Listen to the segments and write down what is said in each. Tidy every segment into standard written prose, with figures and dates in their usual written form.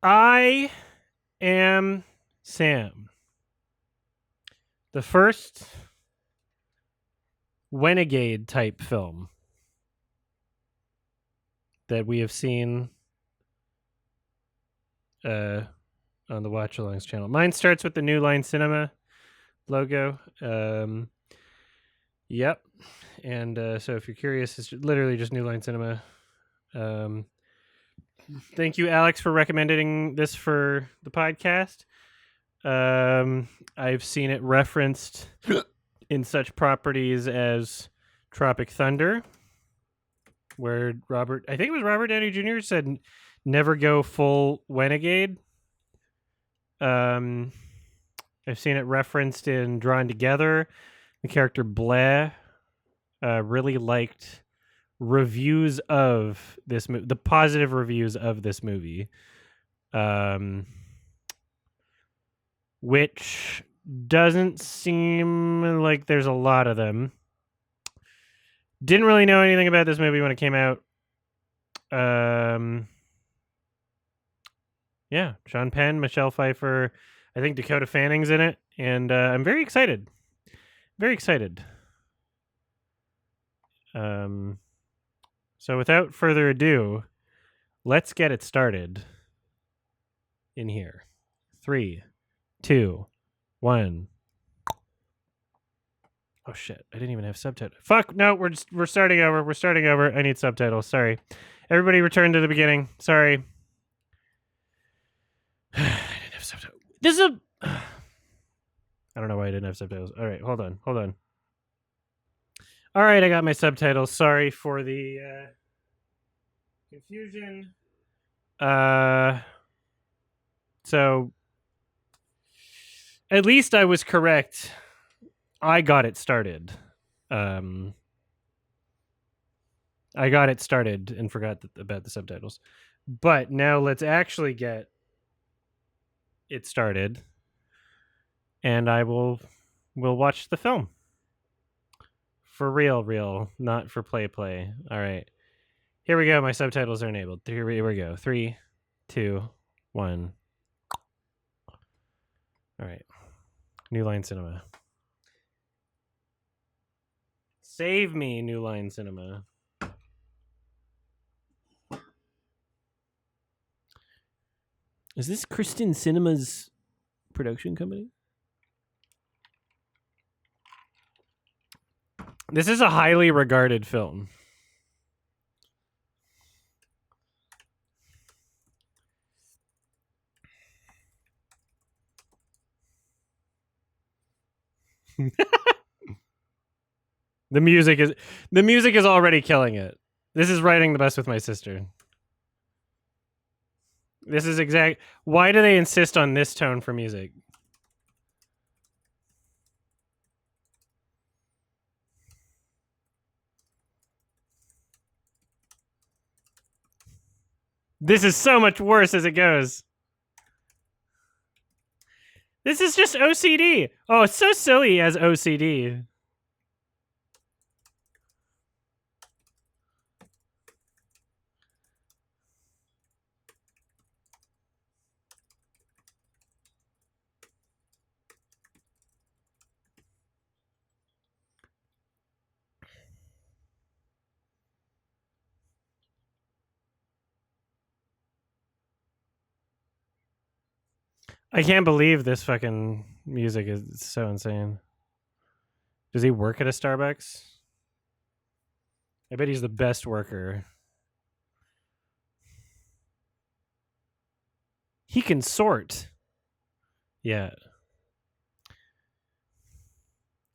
I am Sam. The first Renegade type film that we have seen on the Watch Alongs channel. Mine starts with the New Line Cinema logo. Yep. And so if you're curious, it's literally just New Line Cinema. Thank you, Alex, for recommending this for the podcast. I've seen it referenced in such properties as Tropic Thunder, where I think it was Robert Downey Jr. said, "Never go full Renegade." I've seen it referenced in Drawn Together. The character Blair really liked reviews of this movie, the positive reviews of this movie, which doesn't seem like there's a lot of them. Didn't really know anything about this movie when it came out. Yeah, Sean Penn, Michelle Pfeiffer, I think Dakota Fanning's in it, and I'm very excited. Very excited. So without further ado, let's get it started in here. 3, 2, 1. Oh shit! I didn't even have subtitles. Fuck! No, we're starting over. We're starting over. I need subtitles. Sorry. Everybody, return to the beginning. Sorry. I didn't have subtitles. This is a. I don't know why I didn't have subtitles. All right, hold on. All right, I got my subtitles. Sorry for the confusion. So at least I was correct. I got it started. I got it started and forgot about the subtitles. But now let's actually get it started, and we'll watch the film. For real, not for play. All right. Here we go. My subtitles are enabled. Here we go. 3, 2, 1. All right. New Line Cinema. Save me, New Line Cinema. Is this Kristen Cinema's production company? This is a highly regarded film. The music is already killing it. This is writing the best with my sister. This is exact. Why do they insist on this tone for music? This is so much worse as it goes. This is just OCD. Oh, it's so silly as OCD. I can't believe this fucking music is so insane. Does he work at a Starbucks? I bet he's the best worker. He can sort. Yeah.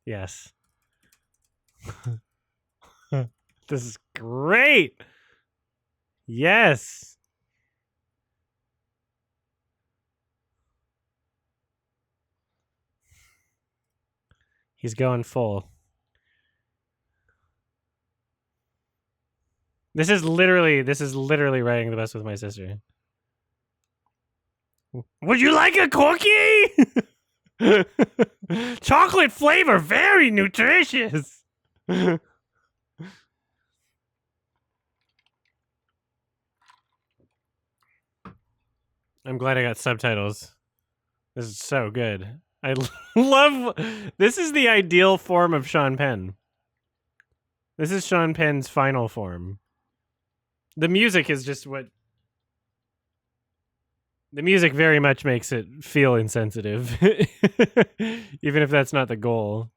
Yes. This is great. Yes. He's going full. This is literally writing the best with my sister. Would you like a cookie? Chocolate flavor, very nutritious. I'm glad I got subtitles. This is so good. I love. This is the ideal form of Sean Penn. This is Sean Penn's final form. The music is just what. The music very much makes it feel insensitive, even if that's not the goal.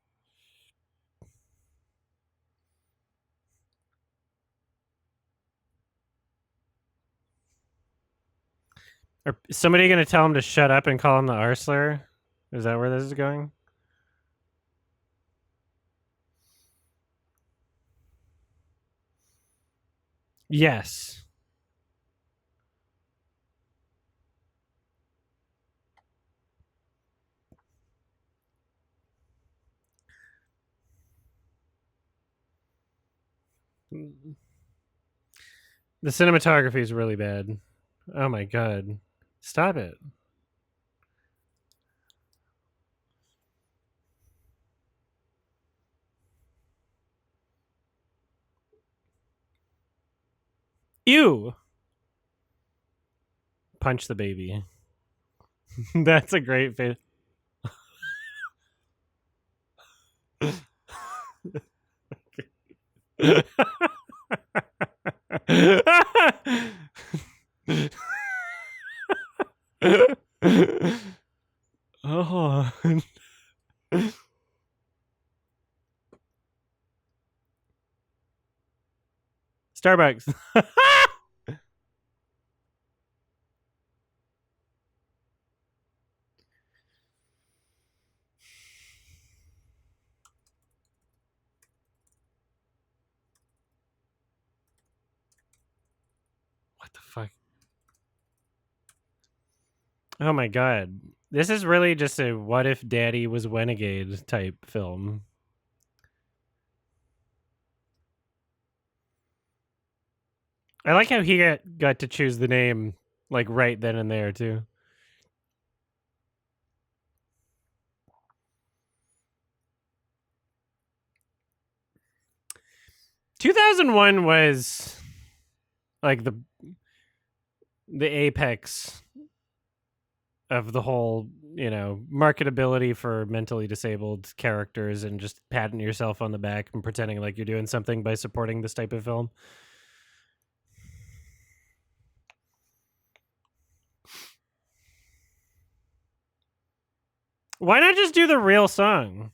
Are somebody going to tell him to shut up and call him the R slur? Is that where this is going? Yes. The cinematography is really bad. Oh my god. Stop it. Ew. Punch the baby. That's a great face. Oh. Starbucks. What the fuck? Oh my god. This is really just a what if daddy was Renegade type film. I like how he got to choose the name like right then and there too. "2001" was like the apex of the whole, marketability for mentally disabled characters and just patting yourself on the back and pretending like you're doing something by supporting this type of film. Why not just do the real song?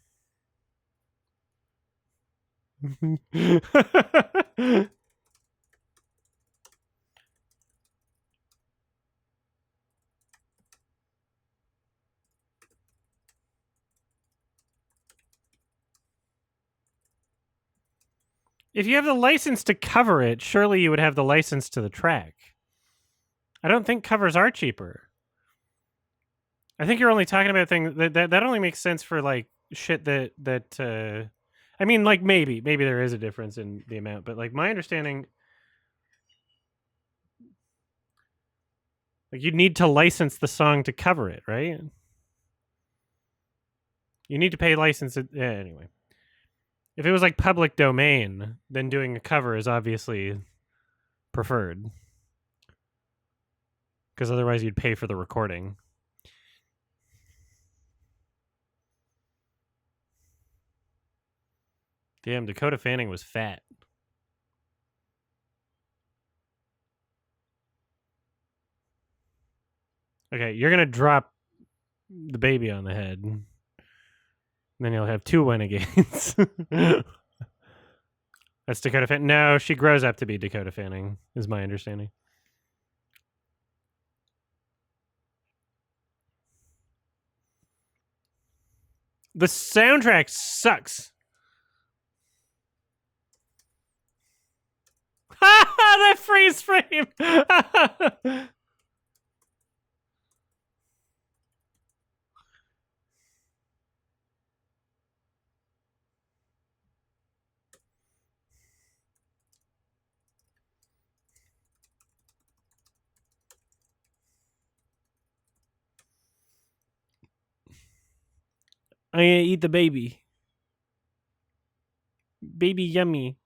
If you have the license to cover it, surely you would have the license to the track. I don't think covers are cheaper. I think you're only talking about things that only makes sense for like shit that I mean, like maybe there is a difference in the amount, but like my understanding, like you'd need to license the song to cover it, right? You need to pay license it, yeah, anyway. If it was like public domain, then doing a cover is obviously preferred, because otherwise you'd pay for the recording. Damn, Dakota Fanning was fat. Okay, you're gonna drop the baby on the head. And then you'll have two renegades. That's Dakota Fanning. No, she grows up to be Dakota Fanning, is my understanding. The soundtrack sucks. That freeze frame. I'm gonna eat the baby. Baby yummy.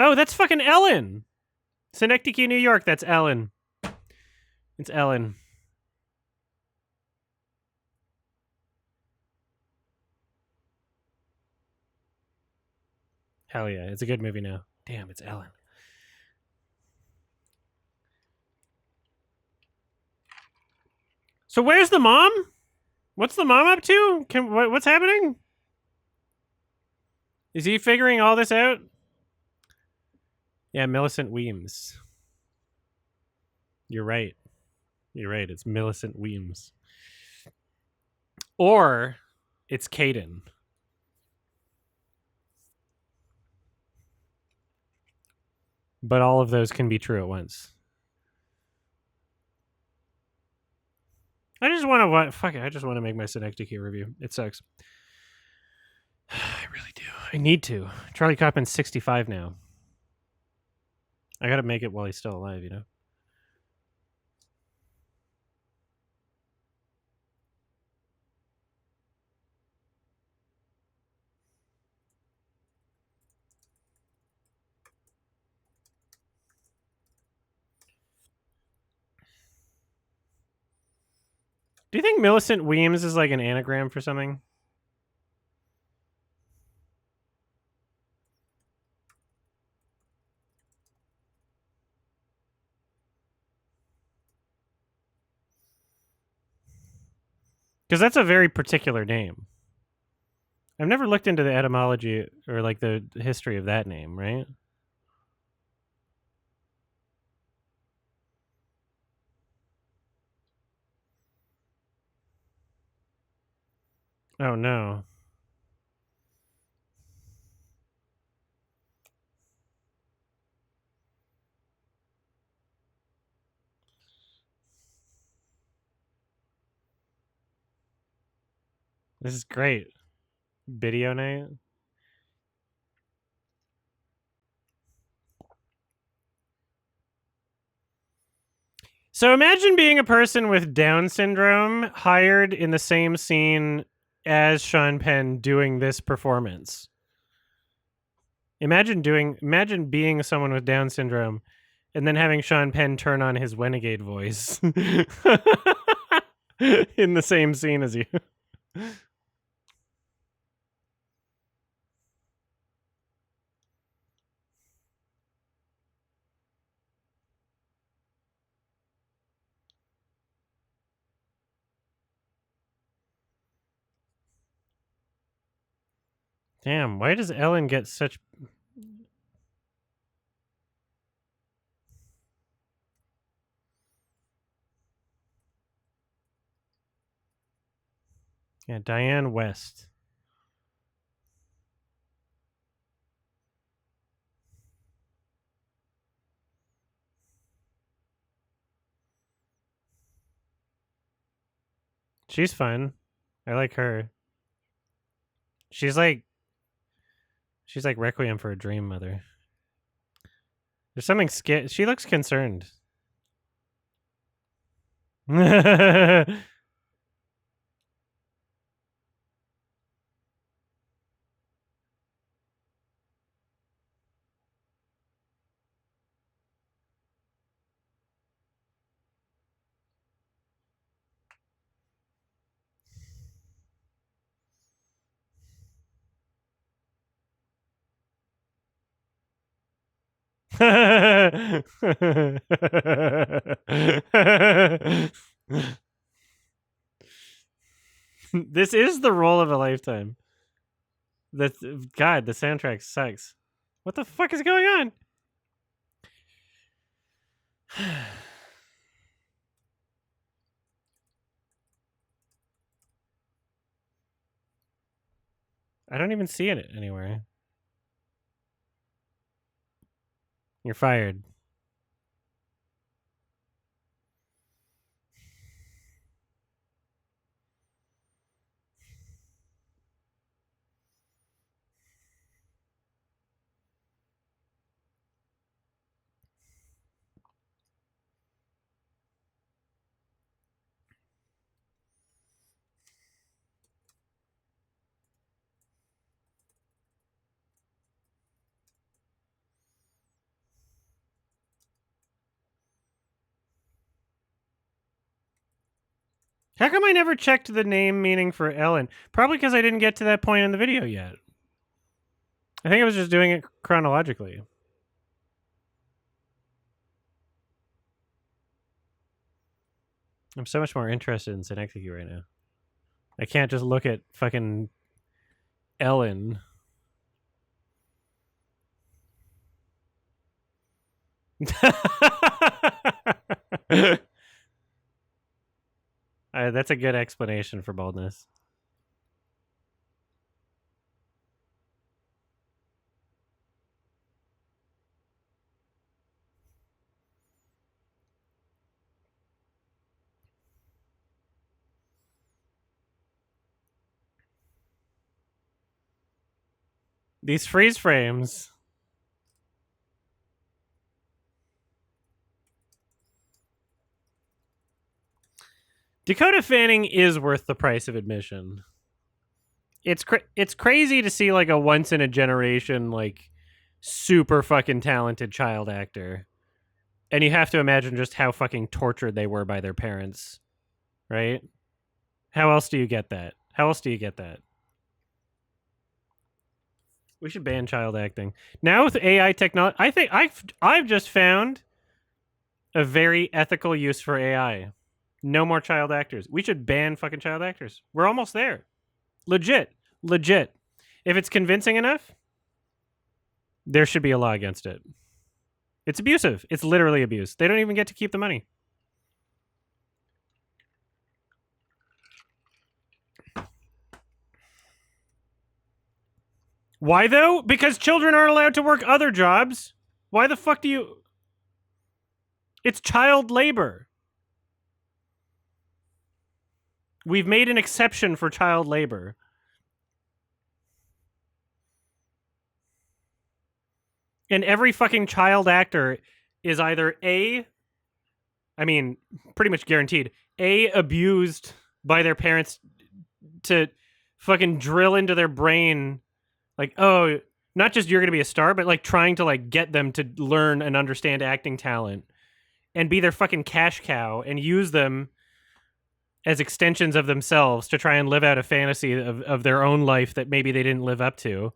Oh, that's fucking Ellen. Synecdoche, New York. That's Ellen. It's Ellen. Hell yeah. It's a good movie now. Damn, it's Ellen. So where's the mom? What's the mom up to? What's happening? Is he figuring all this out? Yeah, Millicent Weems. You're right. You're right. It's Millicent Weems. Or it's Caden. But all of those can be true at once. I just want to fuck it. I just want to make my Synecdoche review. It sucks. I really do. I need to. Charlie Kaufman's 65 now. I got to make it while he's still alive, you know. Do you think Millicent Weems is like an anagram for something? Because that's a very particular name. I've never looked into the etymology or like the history of that name, right? Oh no. This is great. Video night. So imagine being a person with Down syndrome hired in the same scene as Sean Penn doing this performance. Imagine being someone with Down syndrome and then having Sean Penn turn on his Renegade voice in the same scene as you. Damn, why does Ellen get such... Yeah, Diane West. She's fun. I like her. She's like Requiem for a Dream Mother. There's something she looks concerned. This is the role of a lifetime. God, the soundtrack sucks. What the fuck is going on? I don't even see it anywhere. You're fired. How come I never checked the name meaning for Ellen? Probably because I didn't get to that point in the video yet. I think I was just doing it chronologically. I'm so much more interested in Synecdoche right now. I can't just look at fucking Ellen. That's a good explanation for baldness. These freeze frames. Dakota Fanning is worth the price of admission. It's crazy to see like a once in a generation like super fucking talented child actor. And you have to imagine just how fucking tortured they were by their parents, right? How else do you get that? How else do you get that? We should ban child acting. Now with AI technology, I think I've just found a very ethical use for AI. No more child actors. We should ban fucking child actors. We're almost there. Legit. If it's convincing enough, there should be a law against it. It's abusive. It's literally abuse. They don't even get to keep the money. Why though? Because children aren't allowed to work other jobs. Why the fuck do you... It's child labor. We've made an exception for child labor. And every fucking child actor is either pretty much guaranteed, abused by their parents to fucking drill into their brain, like, oh, not just you're going to be a star, but like trying to like get them to learn and understand acting talent and be their fucking cash cow and use them as extensions of themselves to try and live out a fantasy of their own life that maybe they didn't live up to.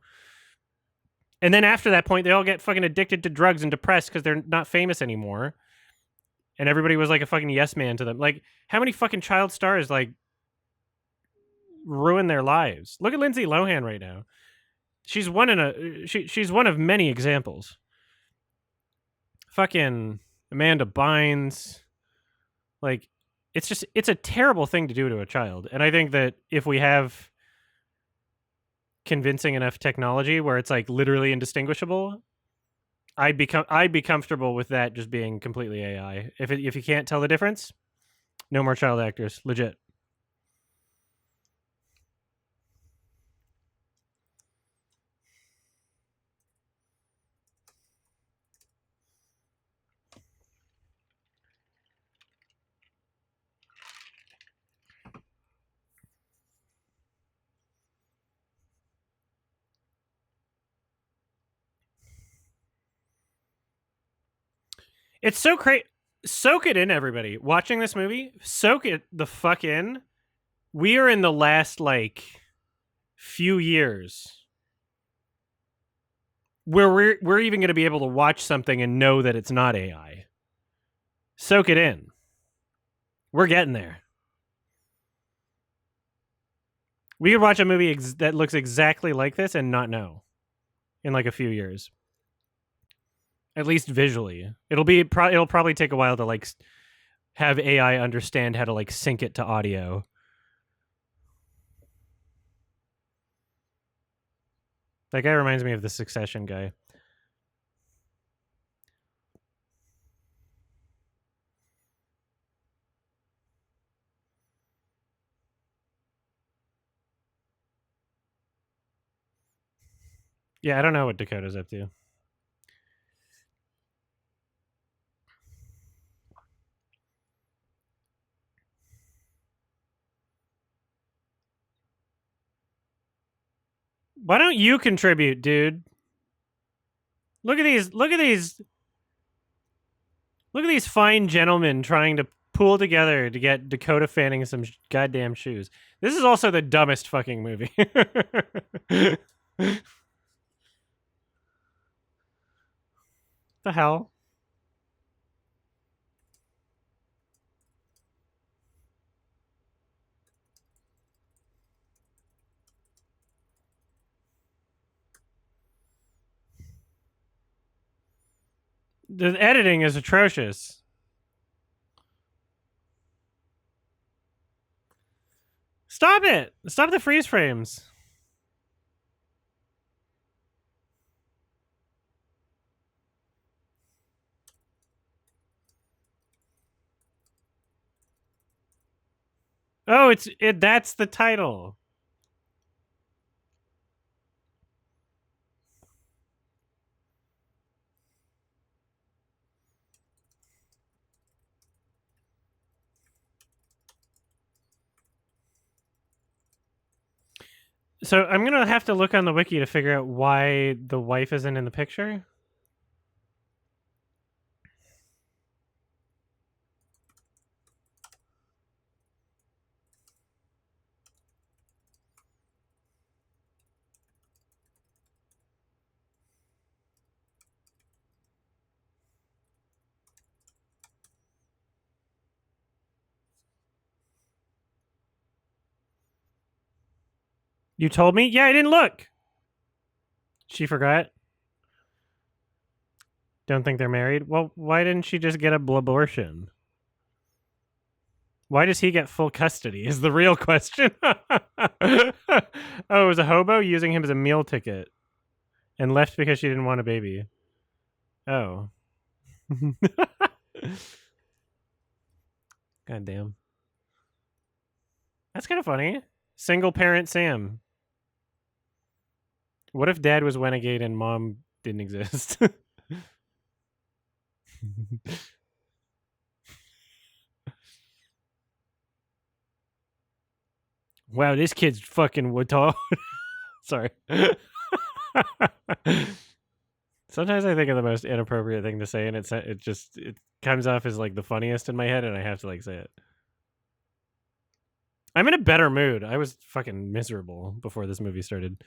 And then after that point, they all get fucking addicted to drugs and depressed because they're not famous anymore. And everybody was like a fucking yes man to them. Like, how many fucking child stars like ruin their lives? Look at Lindsay Lohan right now. She's one of many examples. Fucking Amanda Bynes. Like, it's a terrible thing to do to a child. And I think that if we have convincing enough technology where it's like literally indistinguishable, I'd be comfortable with that just being completely AI. If you can't tell the difference, no more child actors. Legit. It's so crazy. Soak it in, everybody. Watching this movie, soak it the fuck in. We are in the last like few years where we're even going to be able to watch something and know that it's not AI. Soak it in. We're getting there. We could watch a movie that looks exactly like this and not know in like a few years. At least visually. It'll probably take a while to like have AI understand how to like sync it to audio. That guy reminds me of the Succession guy. Yeah, I don't know what Dakota's up to. Why don't you contribute, dude? Look at these fine gentlemen trying to pool together to get Dakota Fanning some goddamn shoes. This is also the dumbest fucking movie. The hell? The editing is atrocious. Stop it! Stop the freeze frames. Oh, that's the title. So I'm gonna have to look on the wiki to figure out why the wife isn't in the picture. You told me? Yeah, I didn't look. She forgot. Don't think they're married? Well, why didn't she just get a abortion? Why does he get full custody is the real question. Oh, it was a hobo using him as a meal ticket and left because she didn't want a baby. Oh. God damn. That's kind of funny. Single parent Sam. What if dad was renegade and mom didn't exist? Wow, this kid's fucking Watard. Sorry. Sometimes I think of the most inappropriate thing to say, and it comes off as like the funniest in my head, and I have to like say it. I'm in a better mood. I was fucking miserable before this movie started.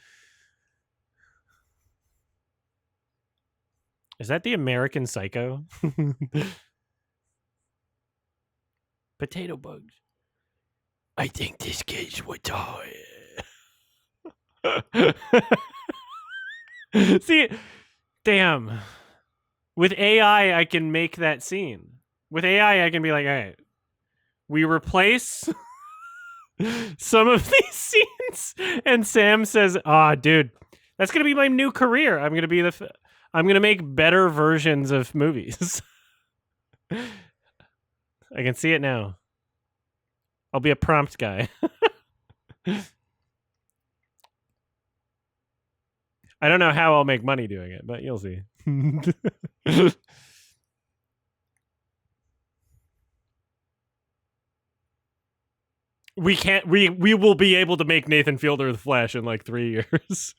Is that the American Psycho? Potato bugs. I think this kid's Watard. See, damn. With AI, I can make that scene. With AI, I can be like, all right, we replace some of these scenes, and Sam says, dude, that's gonna be my new career. I'm gonna make better versions of movies. I can see it now. I'll be a prompt guy. I don't know how I'll make money doing it, but you'll see. We will be able to make Nathan Fielder the Flash in like 3 years.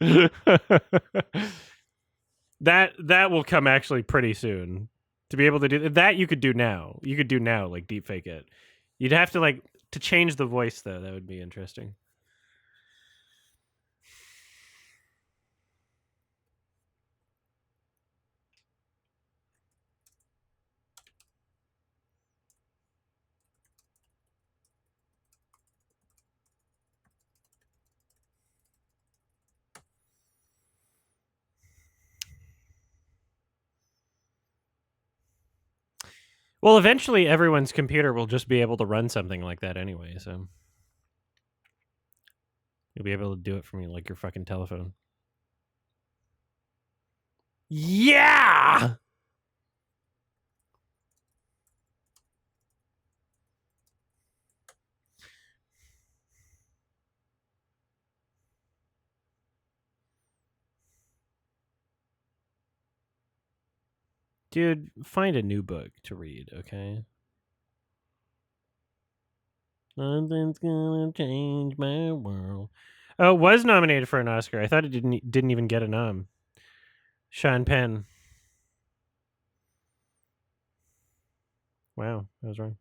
that will come actually pretty soon. To be able to do that, you could do now. You could do now, like deep fake it. You'd have to like to change the voice though. That would be interesting. Well, eventually everyone's computer will just be able to run something like that anyway, so you'll be able to do it from like your fucking telephone. Yeah! Dude, find a new book to read, okay? Nothing's gonna change my world. Oh, it was nominated for an Oscar. I thought it didn't even get a nom. Sean Penn. Wow, I was wrong.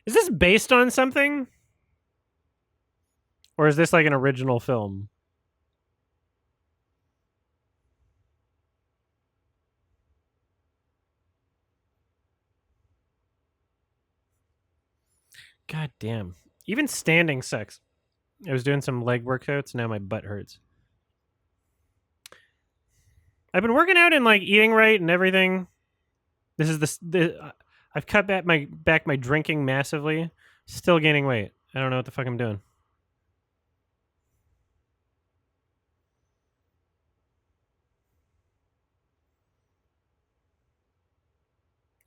Is this based on something? Or is this like an original film? God damn. Even standing sucks. I was doing some leg workouts. Now my butt hurts. I've been working out and like eating right and everything. This is I've cut back my drinking massively. Still gaining weight. I don't know what the fuck I'm doing.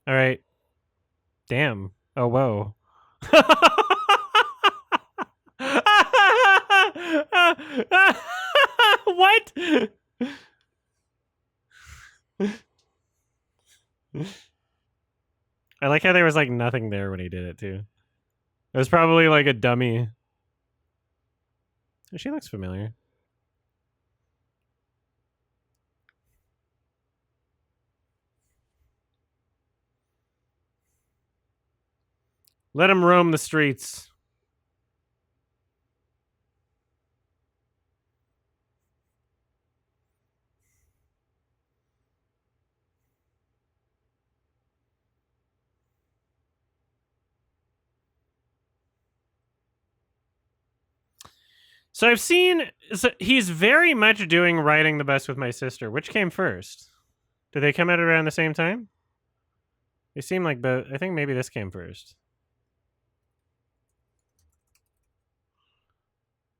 All right. Damn. Oh whoa. What? I like how there was like nothing there when he did it too. It was probably like a dummy. She looks familiar. Let him roam the streets. So I've seen. So he's very much doing Riding the Bus with My Sister. Which came first? Did they come out around the same time? They seem like both. I think maybe this came first.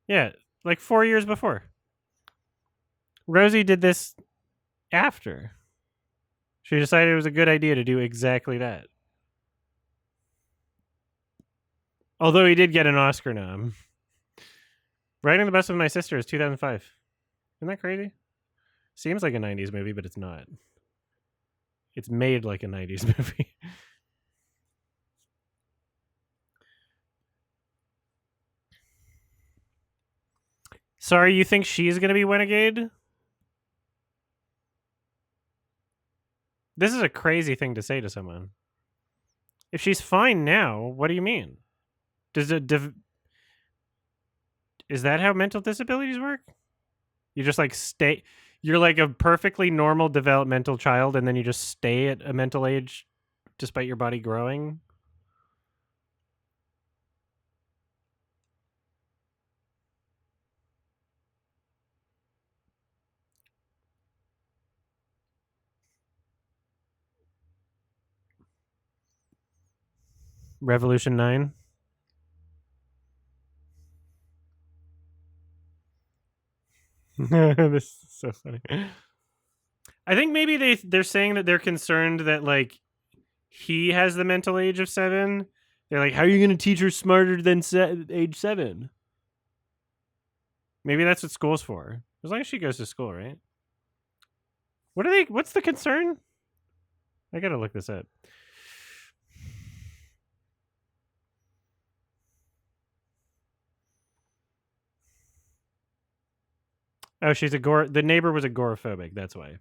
Yeah, like 4 years before. Rosie did this after. She decided it was a good idea to do exactly that. Although he did get an Oscar nom. Riding the Bus with My Sister is 2005. Isn't that crazy? Seems like a 90s movie, but it's not. It's made like a 90s movie. Sorry, you think she's going to be Renegade? This is a crazy thing to say to someone. If she's fine now, what do you mean? Does it is that how mental disabilities work? You just like stay you're like a perfectly normal developmental child and then you just stay at a mental age despite your body growing? Revolution 9? This is so funny. I think maybe they're saying that they're concerned that like he has the mental age of 7. They're like, how are you going to teach her smarter than age 7? Maybe that's what school's for. As long as she goes to school, right? What's the concern? I gotta look this up. Oh, the neighbor was agoraphobic, that's why.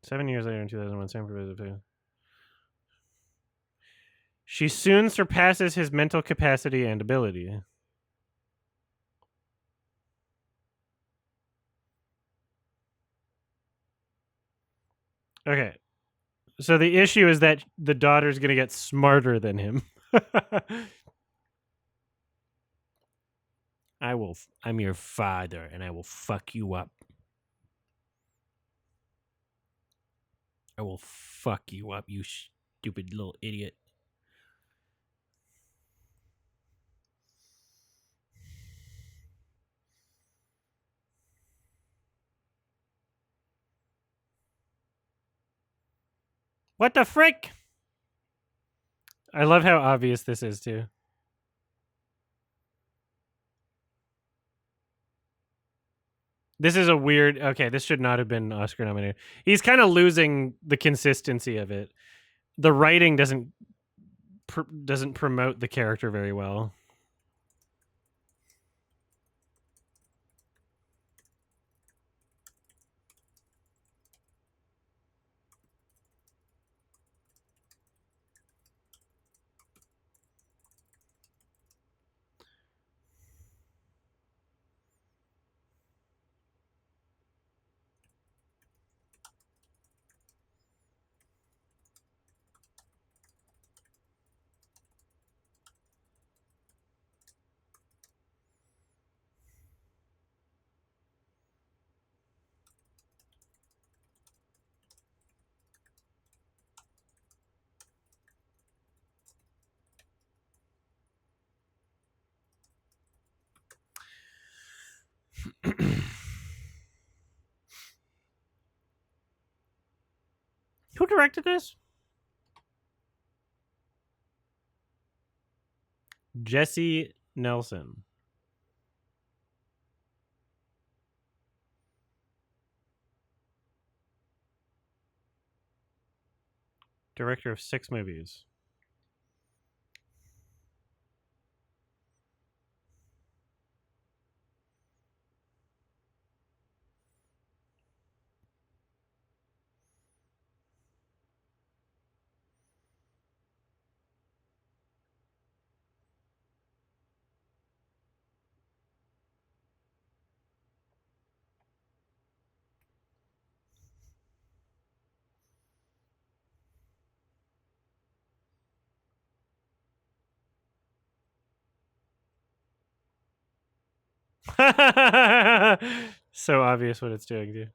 7 years later in 2001, San Francisco. She soon surpasses his mental capacity and ability. Okay. So the issue is that the daughter's going to get smarter than him. I'm your father and I will fuck you up. I will fuck you up, you stupid little idiot. What the frick? I love how obvious this is, too. This is a weird... Okay, this should not have been Oscar nominated. He's kind of losing the consistency of it. The writing doesn't promote the character very well. Who directed this? Jesse Nelson. Director of 6 movies. So obvious what it's doing, dude.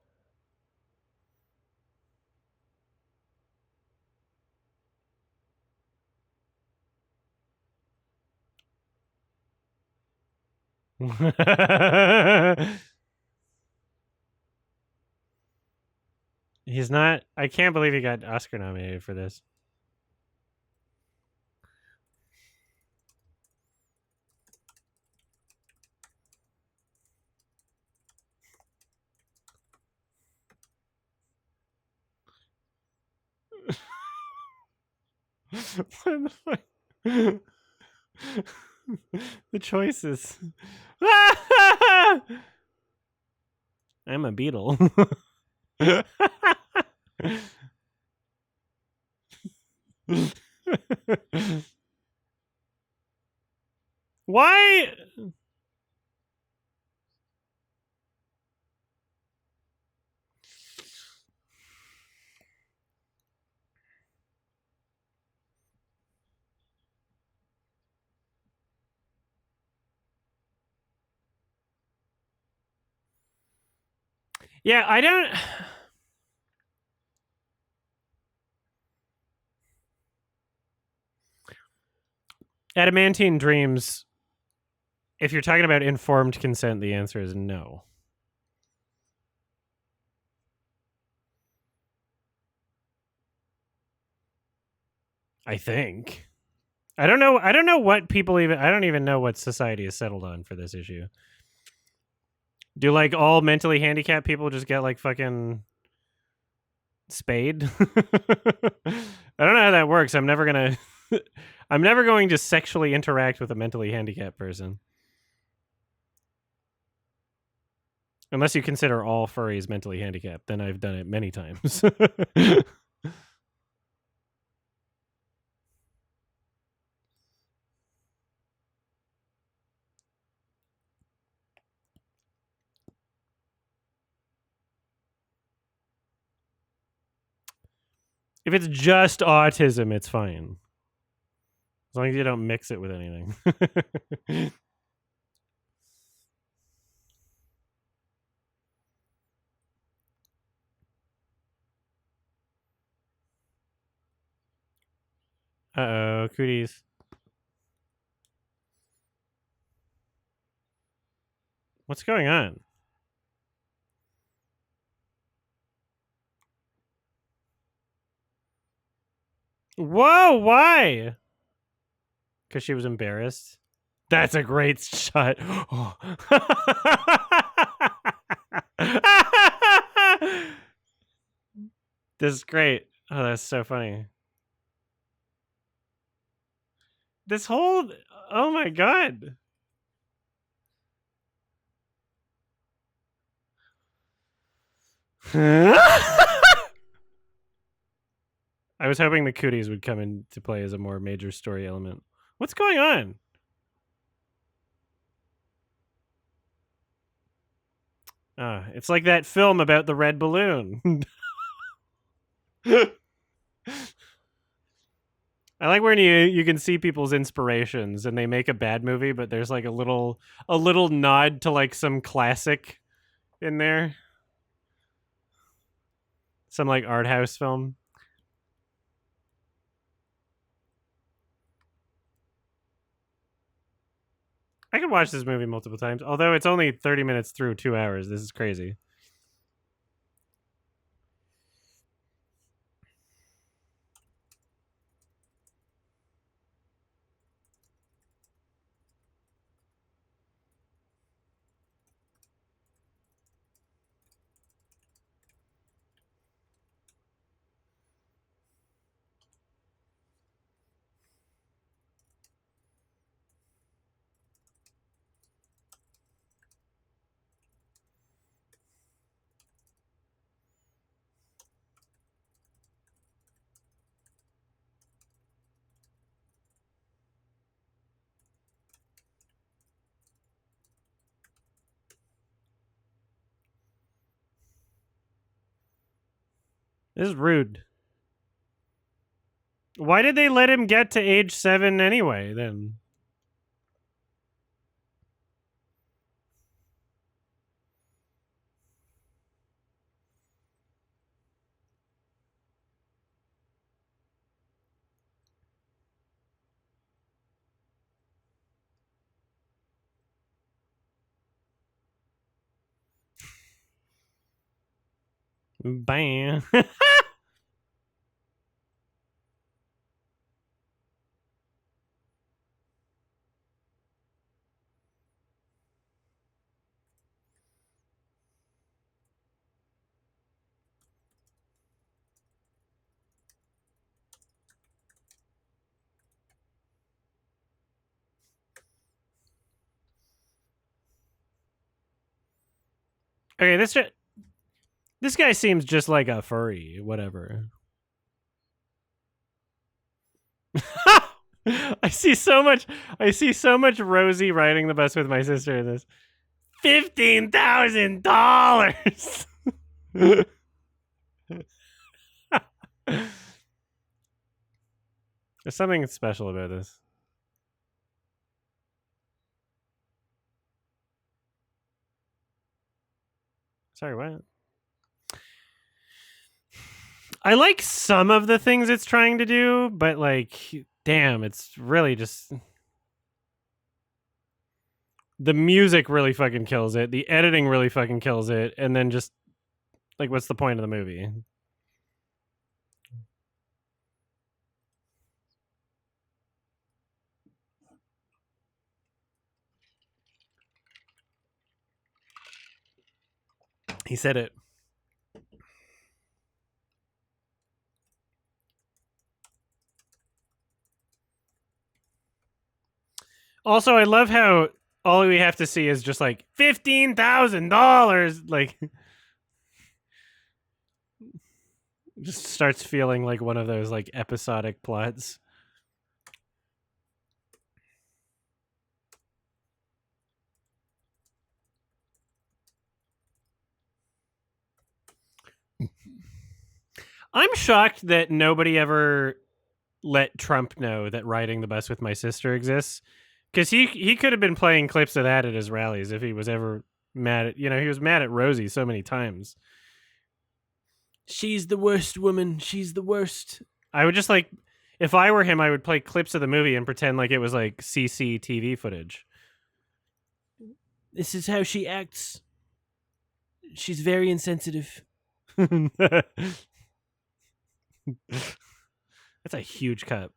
He's not. I can't believe he got Oscar nominated for this. What the fuck? The choices. I'm a beetle. Why? Yeah, I don't. Adamantine Dreams. If you're talking about informed consent, the answer is no. I think. I don't know. I don't know what people even. I don't even know what society has settled on for this issue. Do like all mentally handicapped people just get like fucking spayed? I don't know how that works. I'm never gonna. I'm never going to sexually interact with a mentally handicapped person. Unless you consider all furries mentally handicapped, then I've done it many times. If it's just autism, it's fine. As long as you don't mix it with anything. Uh-oh, cooties. What's going on? Whoa, why? Because she was embarrassed? That's a great shot. This is great. Oh, that's so funny. This whole... Oh my god. I was hoping the cooties would come into play as a more major story element. What's going on? It's like that film about the red balloon. I like when you can see people's inspirations and they make a bad movie, but there's like a little nod to like some classic in there. Some like art house film. I could watch this movie multiple times, although it's only 30 minutes through 2 hours. This is crazy. This is rude. Why did they let him get to age 7 anyway, then? Bam. Okay, this guy seems just like a furry, whatever. I see so much Rosie riding the bus with my sister in this. $15,000. There's something special about this. Sorry, what? I like some of the things it's trying to do, but like, damn, it's really just... The music really fucking kills it. The editing really fucking kills it. And then just, like, what's the point of the movie? He said it. Also, I love how all we have to see is just like $15,000. Like, just starts feeling like one of those like episodic plots. I'm shocked that nobody ever let Trump know that riding the bus with my sister exists, because he could have been playing clips of that at his rallies if he was ever mad at, he was mad at Rosie so many times. She's the worst woman. She's the worst. I would just like, if I were him, I would play clips of the movie and pretend like it was like CCTV footage. This is how she acts. She's very insensitive. That's a huge cut.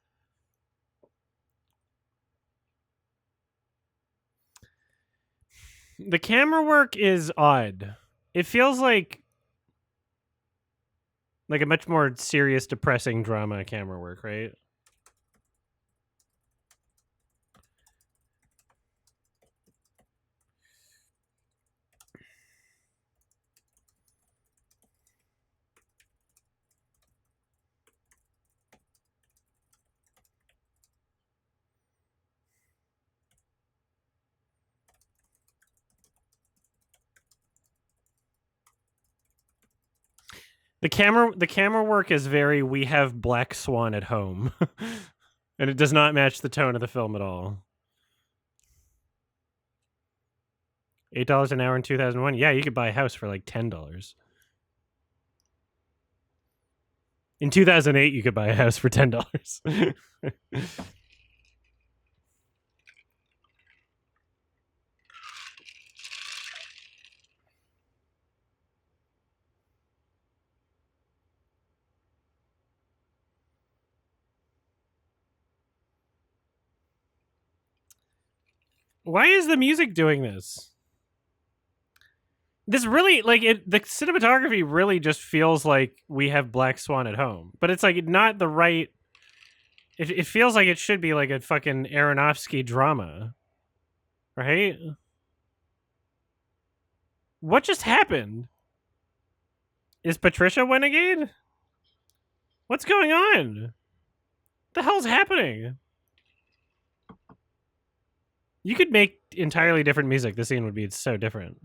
The camera work is odd. It feels like a much more serious, depressing drama camera work, right? The camera work is very, we have Black Swan at home. And it does not match the tone of the film at all. $8 an hour in 2001. Yeah, you could buy a house for like $10. In 2008, you could buy a house for $10. Why is the music doing this? This really the cinematography really just feels like we have Black Swan at home, but it's like not the right. It feels like it should be like a fucking Aronofsky drama, right? What just happened? Is Patricia Renegade? What's going on? The hell's happening? You could make entirely different music. This scene would be so different.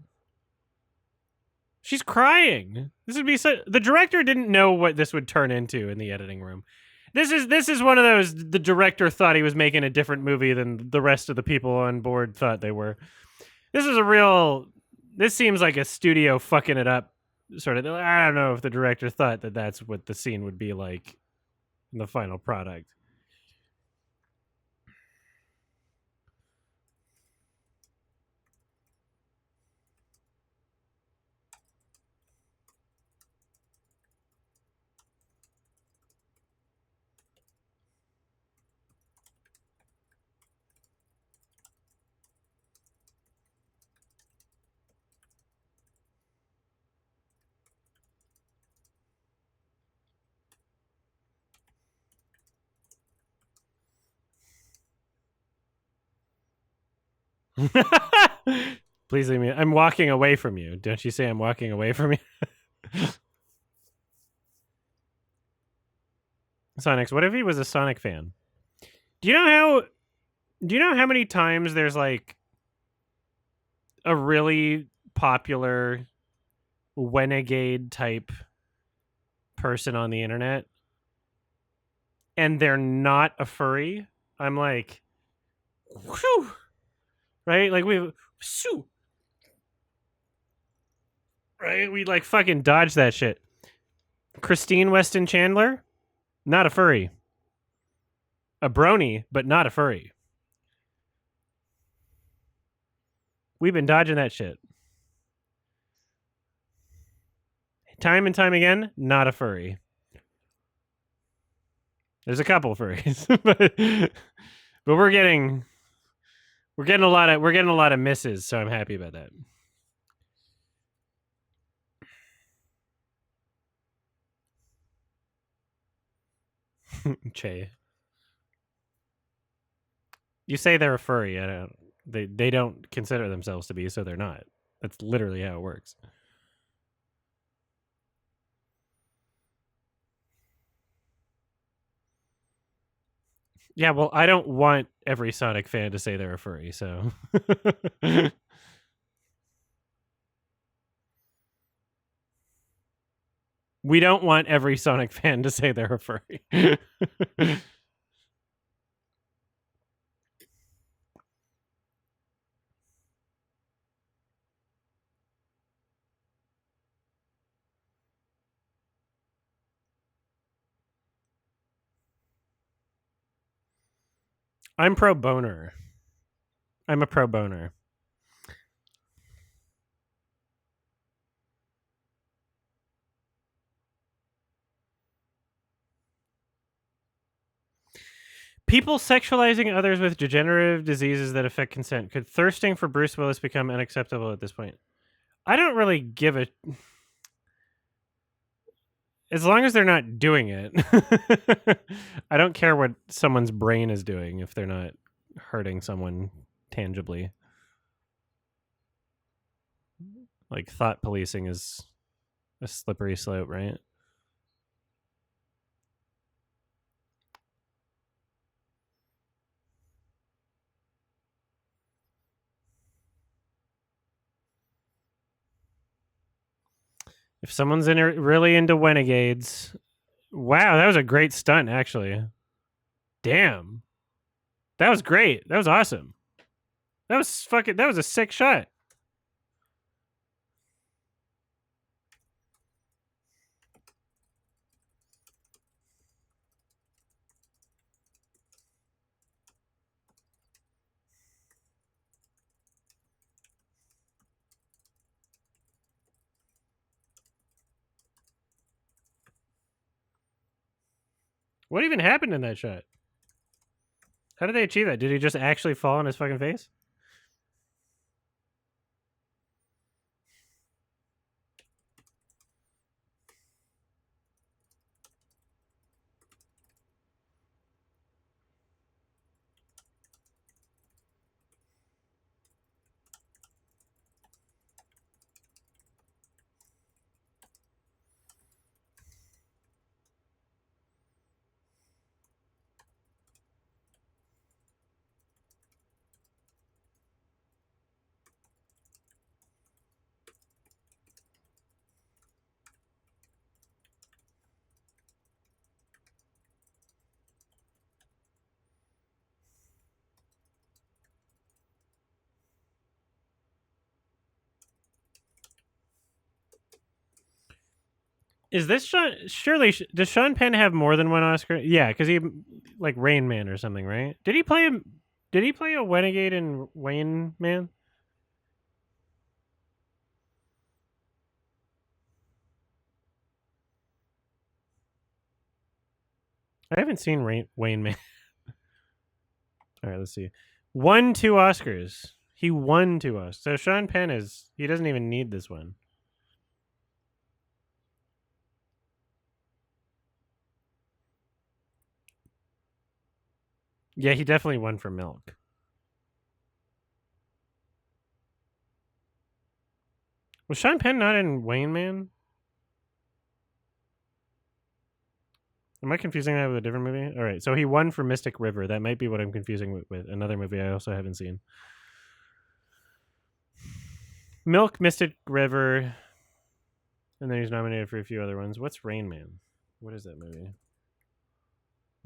She's crying. This would be the director didn't know what this would turn into in the editing room. This is one of those, the director thought he was making a different movie than the rest of the people on board thought they were. This seems like a studio fucking it up sort of. I don't know if the director thought that that's what the scene would be like in the final product. Please leave me. I'm walking away from you. Don't you say I'm walking away from you? Sonics. What if he was a Sonic fan? Do you know how many times there's like a really popular Renegade type person on the internet and they're not a furry? I'm like, whew, right? Like shoo, right? We like fucking dodge that shit. Christine Weston Chandler, not a furry. A brony, but not a furry. We've been dodging that shit. Time and time again, not a furry. There's a couple furries, but we're getting a lot of misses, so I'm happy about that. Che. You say they're a furry. I don't. They don't consider themselves to be, so they're not. That's literally how it works. Yeah, well, I don't want every Sonic fan to say they're a furry, so. We don't want every Sonic fan to say they're a furry. I'm pro boner. I'm a pro boner. People sexualizing others with degenerative diseases that affect consent. Could thirsting for Bruce Willis become unacceptable at this point? I don't really give a... As long as they're not doing it. I don't care what someone's brain is doing if they're not hurting someone tangibly. Like, thought policing is a slippery slope, right? If someone's really into renegades, wow, that was a great stunt, actually. Damn, that was great. That was awesome. That was a sick shot. What even happened in that shot? How did they achieve that? Did he just actually fall on his fucking face? Is this Sean? Surely, does Sean Penn have more than one Oscar? Yeah, because he like Rain Man or something, right? Did he play him? Did he play a Renegade in Wayne Man? I haven't seen Wayne Man. All right, let's see. Won 2 Oscars. He won 2 Oscars. So Sean Penn he doesn't even need this one. Yeah, he definitely won for Milk. Was Sean Penn not in Wayne Man? Am I confusing that with a different movie? All right, so he won for Mystic River. That might be what I'm confusing with another movie I also haven't seen. Milk, Mystic River, and then he's nominated for a few other ones. What's Rain Man? What is that movie?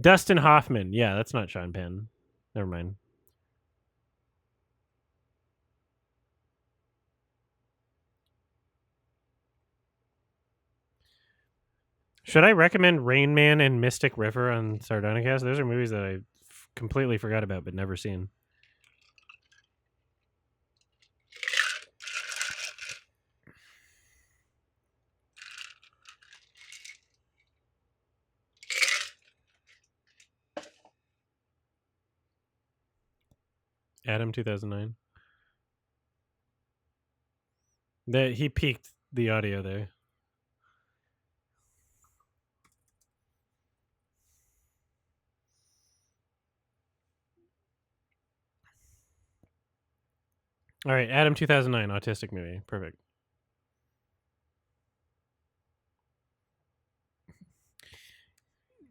Dustin Hoffman. Yeah, that's not Sean Penn. Never mind. Should I recommend Rain Man and Mystic River on Sardonicast? Those are movies that I completely forgot about but never seen. Adam 2009. He peaked the audio there. All right, Adam 2009, autistic movie. Perfect.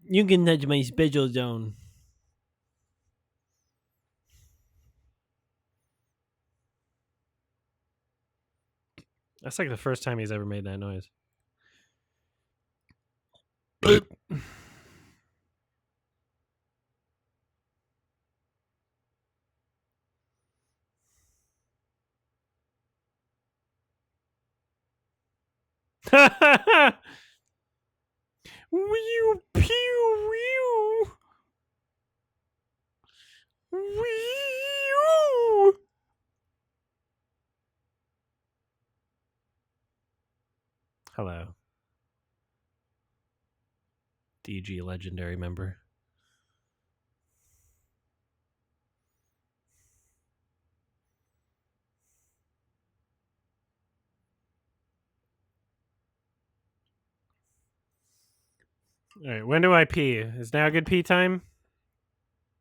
You can touch my special zone. That's like the first time he's ever made that noise. Wee pew wee. Wee. Hello. DG legendary member. All right, when do I pee? Is now a good pee time?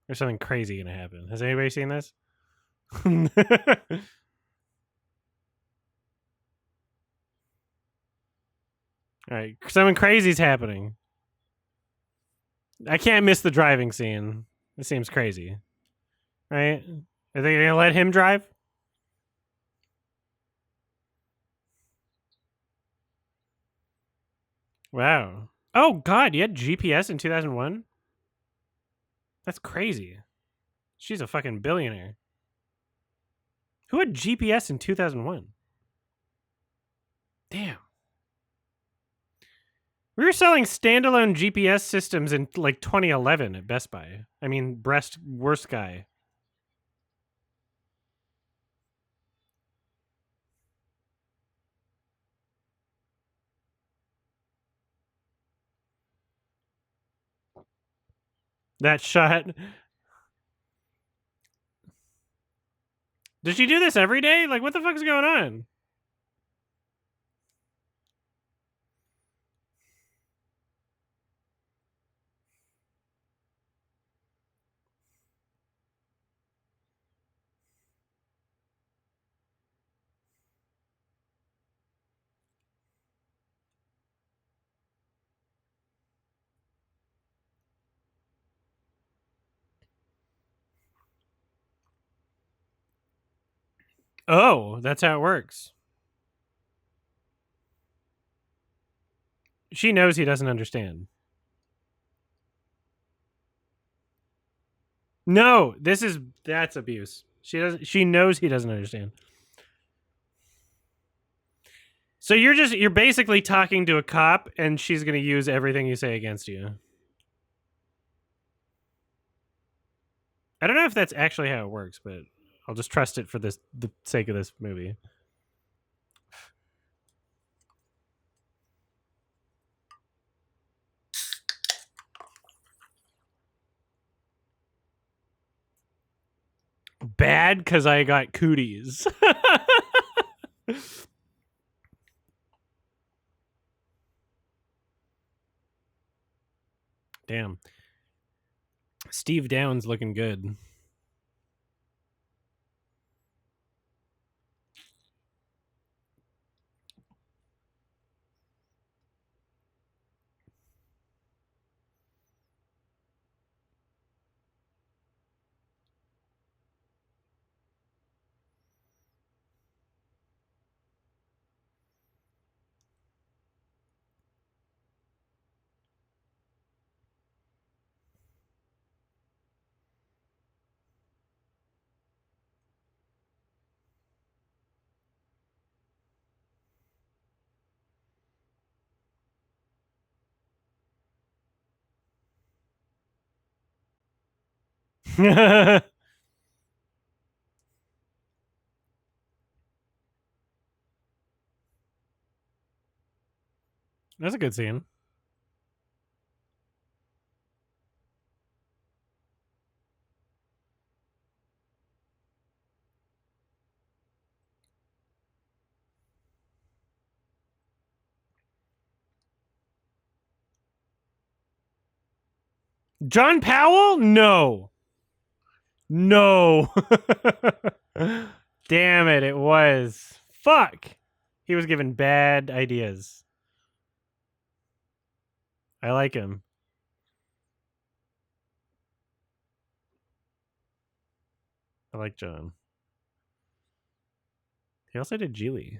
Or something crazy gonna happen? Has anybody seen this? All right, something crazy's happening. I can't miss the driving scene. It seems crazy, right? Are they gonna let him drive? Wow. Oh God, you had GPS in 2001? That's crazy. She's a fucking billionaire. Who had GPS in 2001? Damn. We were selling standalone GPS systems in like 2011 at Best Buy. I mean, breast worst guy. That shot. Does she do this every day? Like, what the fuck is going on? Oh, that's how it works. She knows he doesn't understand. No, that's abuse. She knows he doesn't understand. So you're basically talking to a cop, and she's going to use everything you say against you. I don't know if that's actually how it works, but I'll just trust it for the sake of this movie. Bad because I got cooties. Damn. Steve Downs looking good. That's a good scene. John Powell? No. No. Damn it, it was. Fuck. He was given bad ideas. I like him. I like John. He also did Geely.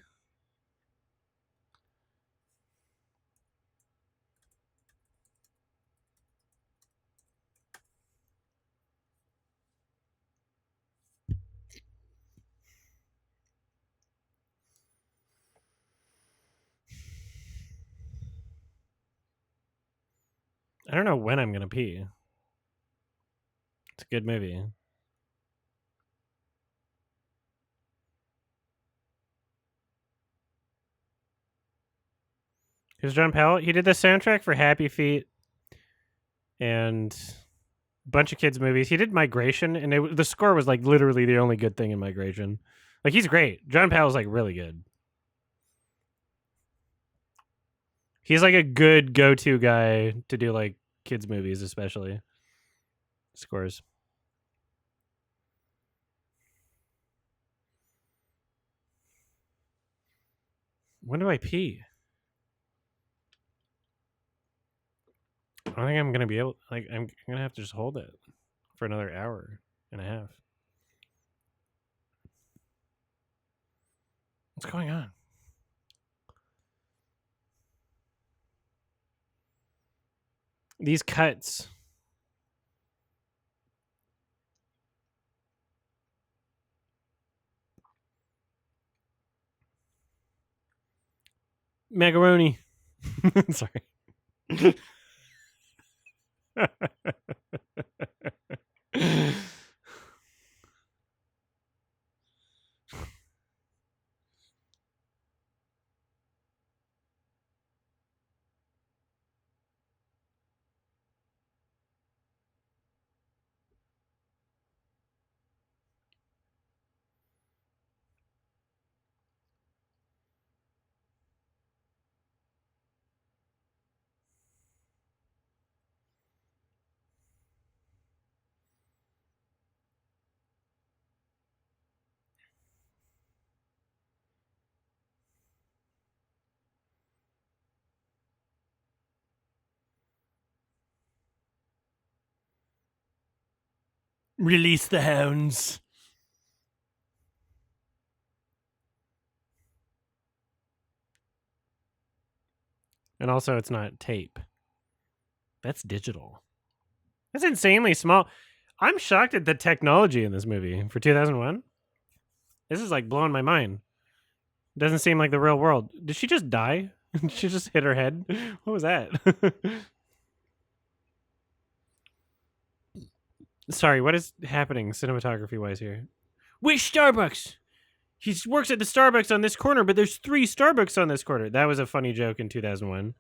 I don't know when I'm going to pee. It's a good movie. Who's John Powell? He did the soundtrack for Happy Feet and a bunch of kids' movies. He did Migration, and the score was like literally the only good thing in Migration. Like, he's great. John Powell's like really good. He's like a good go-to guy to do like kids' movies, especially. Scores. When do I pee? I don't think I'm gonna be able. Like, I'm gonna have to just hold it for another hour and a half. What's going on? These cuts. Macaroni. Sorry. Release the hounds. And also, it's not tape. That's digital. That's insanely small. I'm shocked at the technology in this movie for 2001. This is like blowing my mind. Doesn't seem like the real world. Did she just die? She just hit her head? What was that? Sorry, what is happening cinematography wise here? Which Starbucks? He works at the Starbucks on this corner, but there's 3 Starbucks on this corner. That was a funny joke in 2001.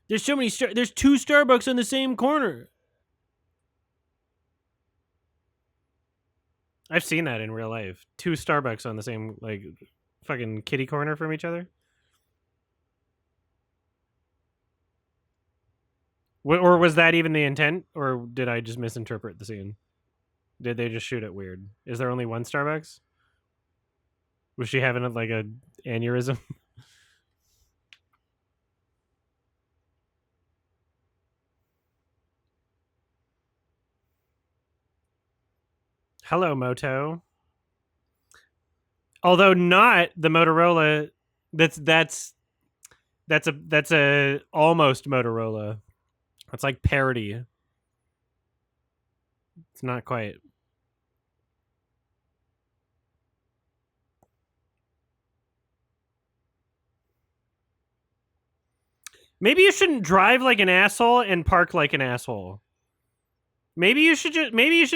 There's so many there's 2 Starbucks on the same corner. I've seen that in real life. 2 Starbucks on the same like fucking kitty corner from each other. Or was that even the intent, or did I just misinterpret the scene? Did they just shoot it weird? Is there only one Starbucks? Was she having like a aneurysm? Hello, Moto. Although not the Motorola. That's a almost Motorola. It's like parody. It's not quite. Maybe you shouldn't drive like an asshole and park like an asshole. Maybe you should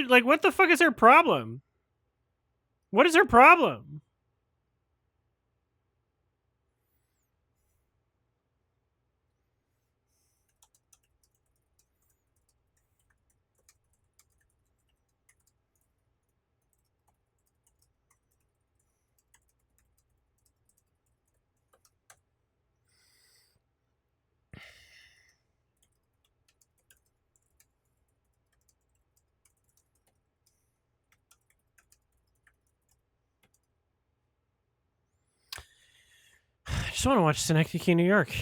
like, what the fuck is her problem? What is her problem? I just want to watch Synecdoche, New York.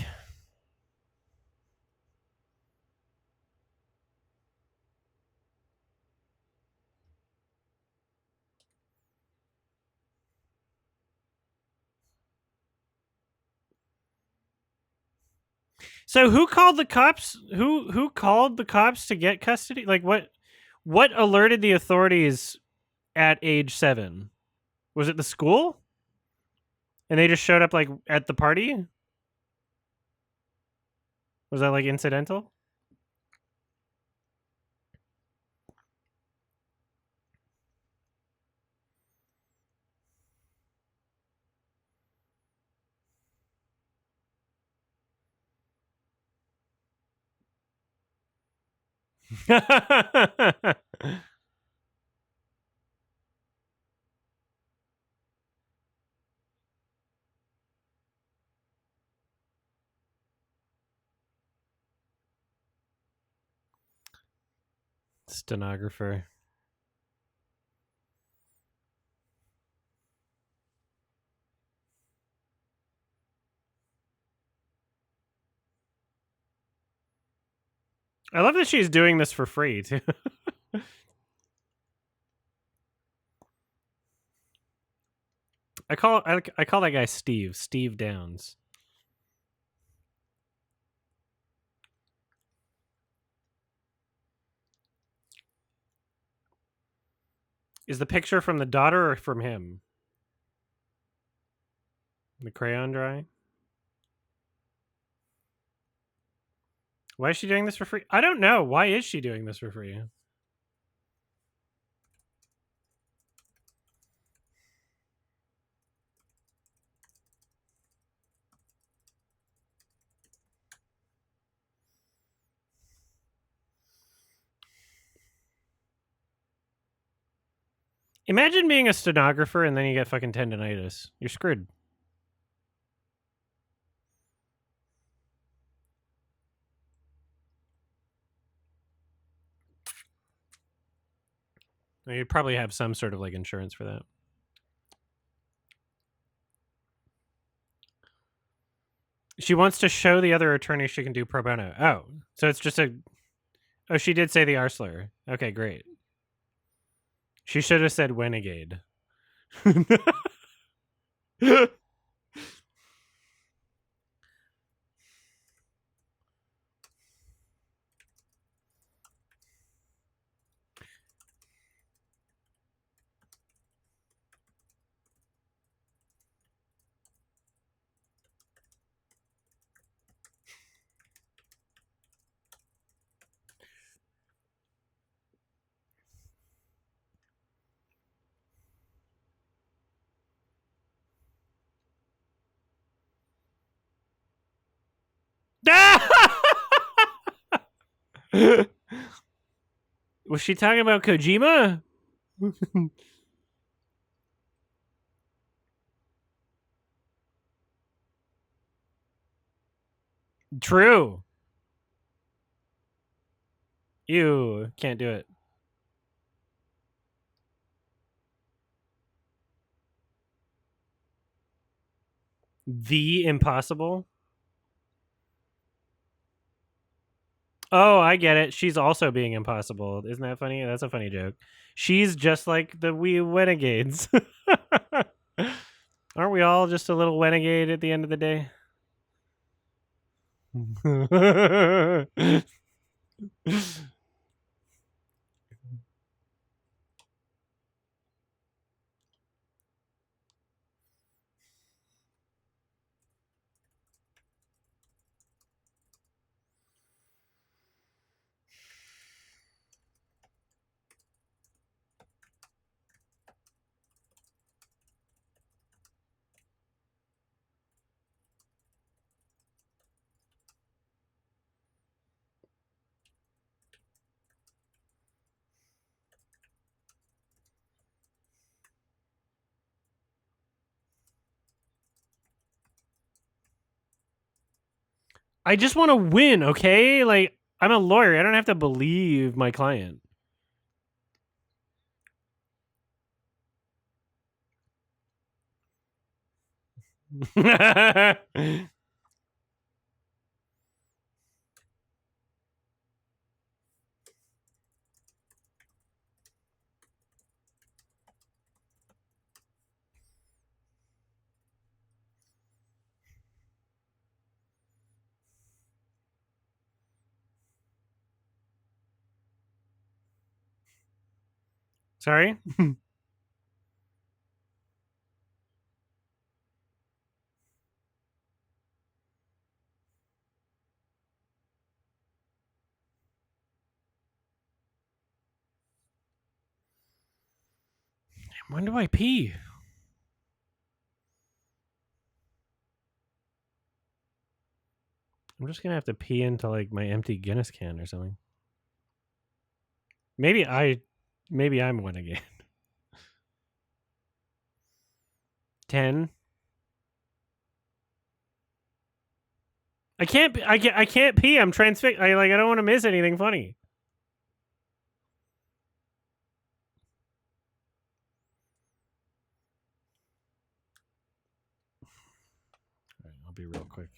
So who called the cops? Who called the cops to get custody? Like what alerted the authorities at age 7? Was it the school? And they just showed up like at the party? Was that like incidental? Stenographer. I love that she's doing this for free too. I call that guy Steve Downs. Is the picture from the daughter or from him? The crayon drawing? Why is she doing this for free? I don't know. Why is she doing this for free? Imagine being a stenographer and then you get fucking tendonitis. You're screwed. You'd probably have some sort of like insurance for that. She wants to show the other attorney she can do pro bono. Oh, so it's just a. Oh, she did say the Arsler. Okay, great. She should have said Renegade. Was she talking about Kojima? True. You can't do it. The Impossible. Oh, I get it. She's also being impossible. Isn't that funny? That's a funny joke. She's just like the wee renegades. Aren't we all just a little renegade at the end of the day? I just want to win, okay? Like, I'm a lawyer. I don't have to believe my client. Sorry? When do I pee? I'm just gonna have to pee into like my empty Guinness can or something. Maybe I'm one again. 10. I can't pee. I'm transfixed. I don't want to miss anything funny. All right, I'll be real quick.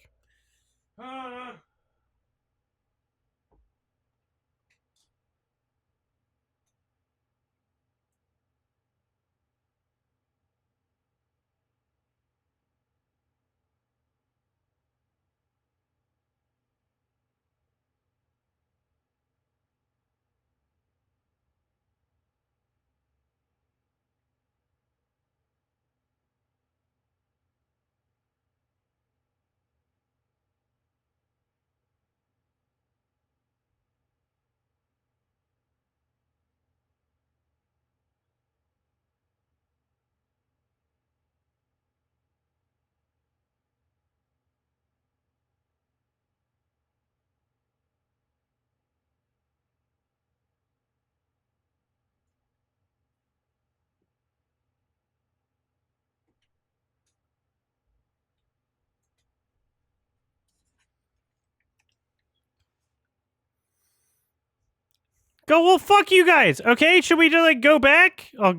Go, well, fuck you guys. Okay, should we just like go back? I'll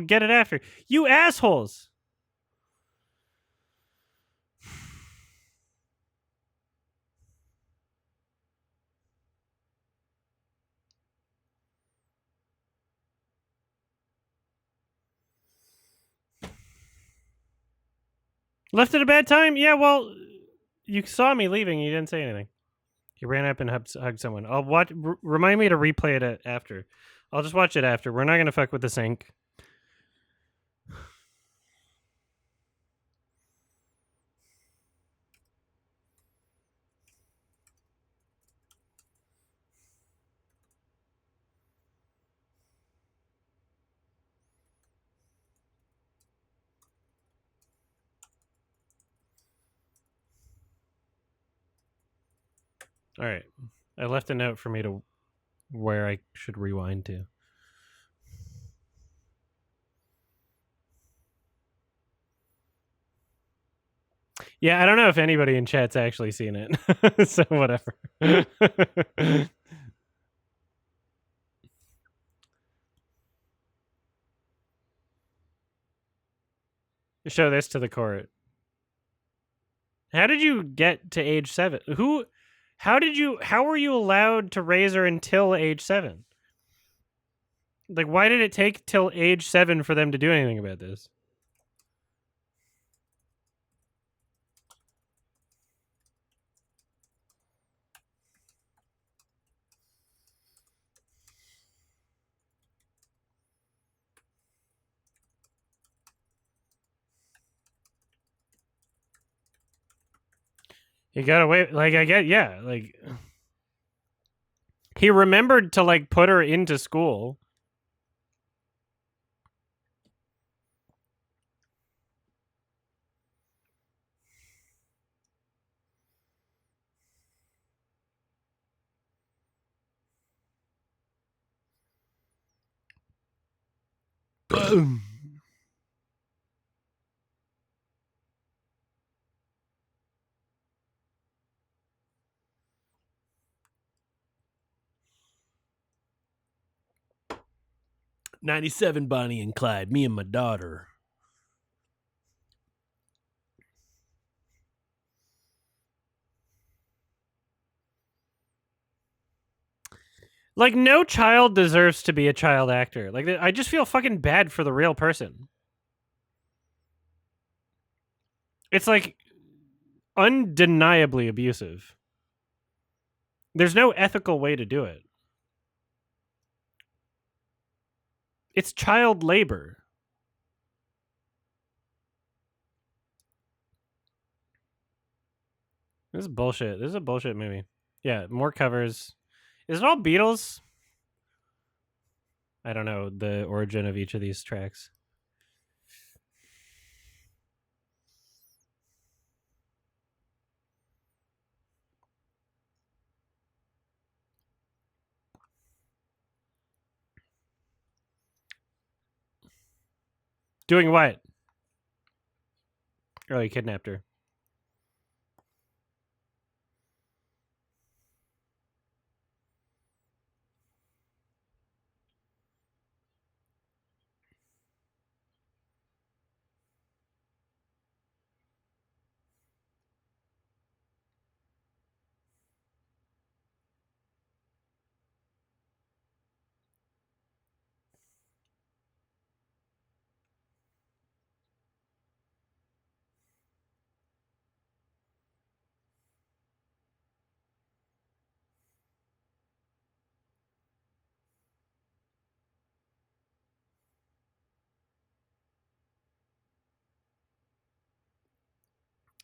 get it after. You assholes. Left at a bad time? Yeah, well, you saw me leaving. You didn't say anything. You ran up and hugged someone. I'll watch. Remind me to replay it after. I'll just watch it after. We're not gonna fuck with the sync. All right. I left a note for me to where I should rewind to. Yeah, I don't know if anybody in chat's actually seen it. So whatever. Show this to the court. How did you get to age 7? How were you allowed to raise her until age 7? Like, why did it take till age 7 for them to do anything about this? He got away. Like, I get, yeah. Like, he remembered to, like, put her into school. Boom. '97 Bonnie and Clyde, me and my daughter. Like, no child deserves to be a child actor. Like, I just feel fucking bad for the real person. It's, like, undeniably abusive. There's no ethical way to do it. It's child labor. This is bullshit. This is a bullshit movie. Yeah, more covers. Is it all Beatles? I don't know the origin of each of these tracks. Doing what? Oh, he kidnapped her.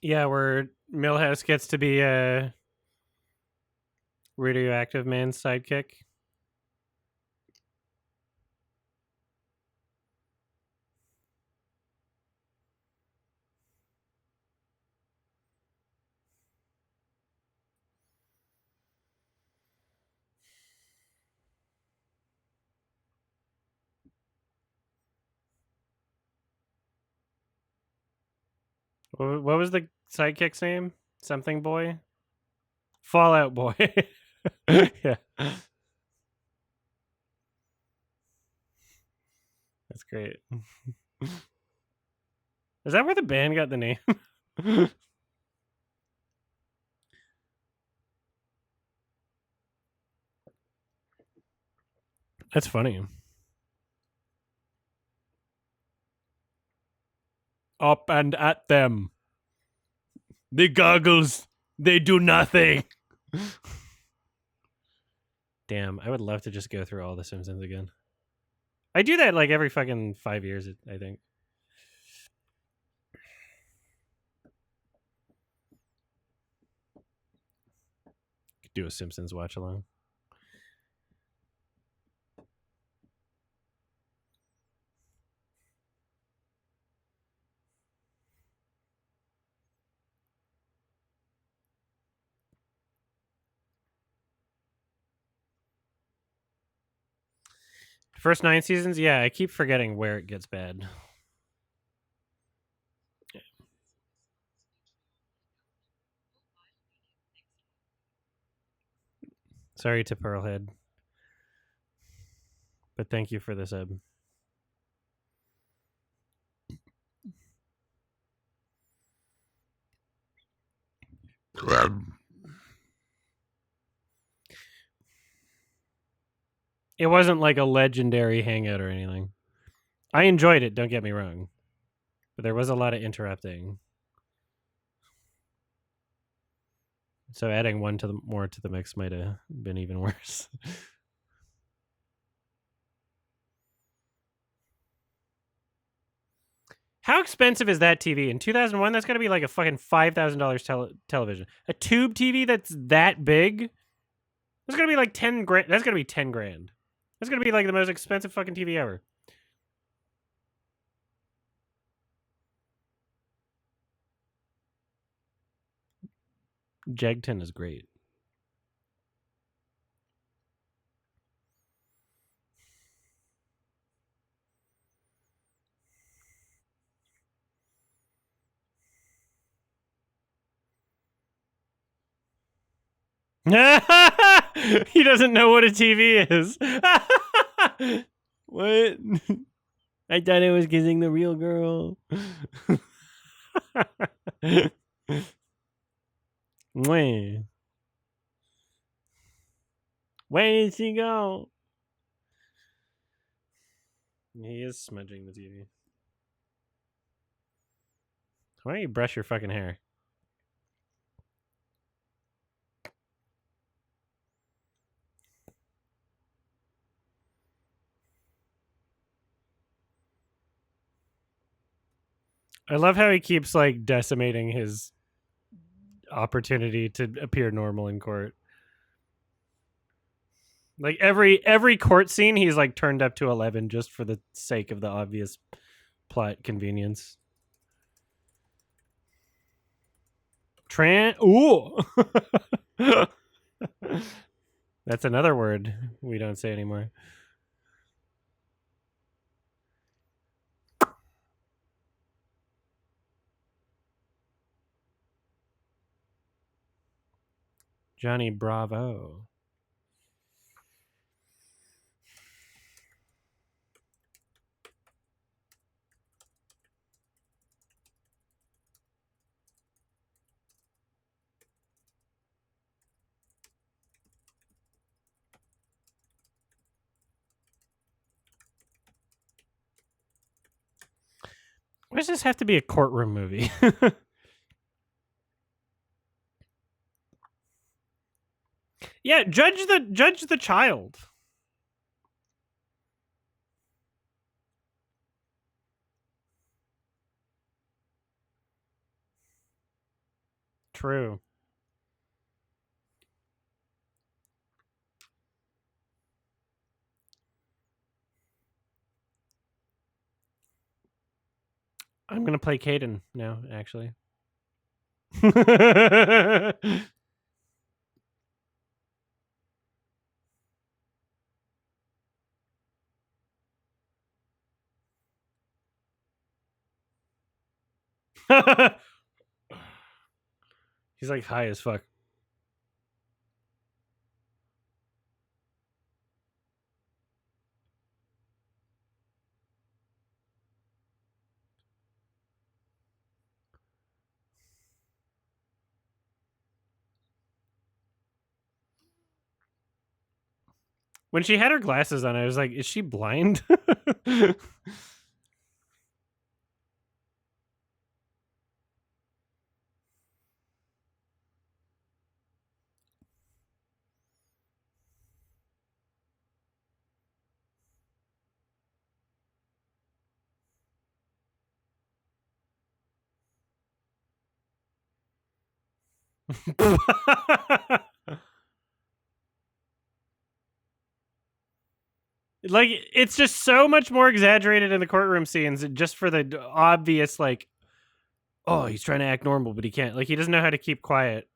Yeah, where Milhouse gets to be a radioactive man's sidekick. What was the sidekick's name? Something Boy? Fallout Boy. Yeah. That's great. Is that where the band got the name? That's funny. Up and at them. The goggles, they do nothing. Damn, I would love to just go through all the Simpsons again. I do that like every fucking 5 years, I think. Could do a Simpsons watch along. First 9 seasons, yeah, I keep forgetting where it gets bad. Sorry to Pearlhead, but thank you for the sub. It wasn't like a legendary hangout or anything. I enjoyed it, don't get me wrong. But there was a lot of interrupting. So adding one to the more to the mix might have been even worse. How expensive is that TV? In 2001, that's got to be like a fucking $5,000 television. A tube TV that's that big? That's going to be like 10 grand. That's going to be 10 grand. That's going to be like the most expensive fucking TV ever. Jegton is great. He doesn't know what a TV is. What? I thought I was kissing the real girl. Where did she go? He is smudging the TV. Why don't you brush your fucking hair? I love how he keeps like decimating his opportunity to appear normal in court. Like every court scene, he's like turned up to 11 just for the sake of the obvious plot convenience. Ooh. That's another word we don't say anymore. Johnny Bravo. Why does this have to be a courtroom movie? Yeah, judge the child. True. I'm gonna play Caden now, actually. He's like high as fuck. When she had her glasses on, I was like, is she blind? Like, it's just so much more exaggerated in the courtroom scenes just for the obvious, like, oh, he's trying to act normal, but he can't. Like, he doesn't know how to keep quiet.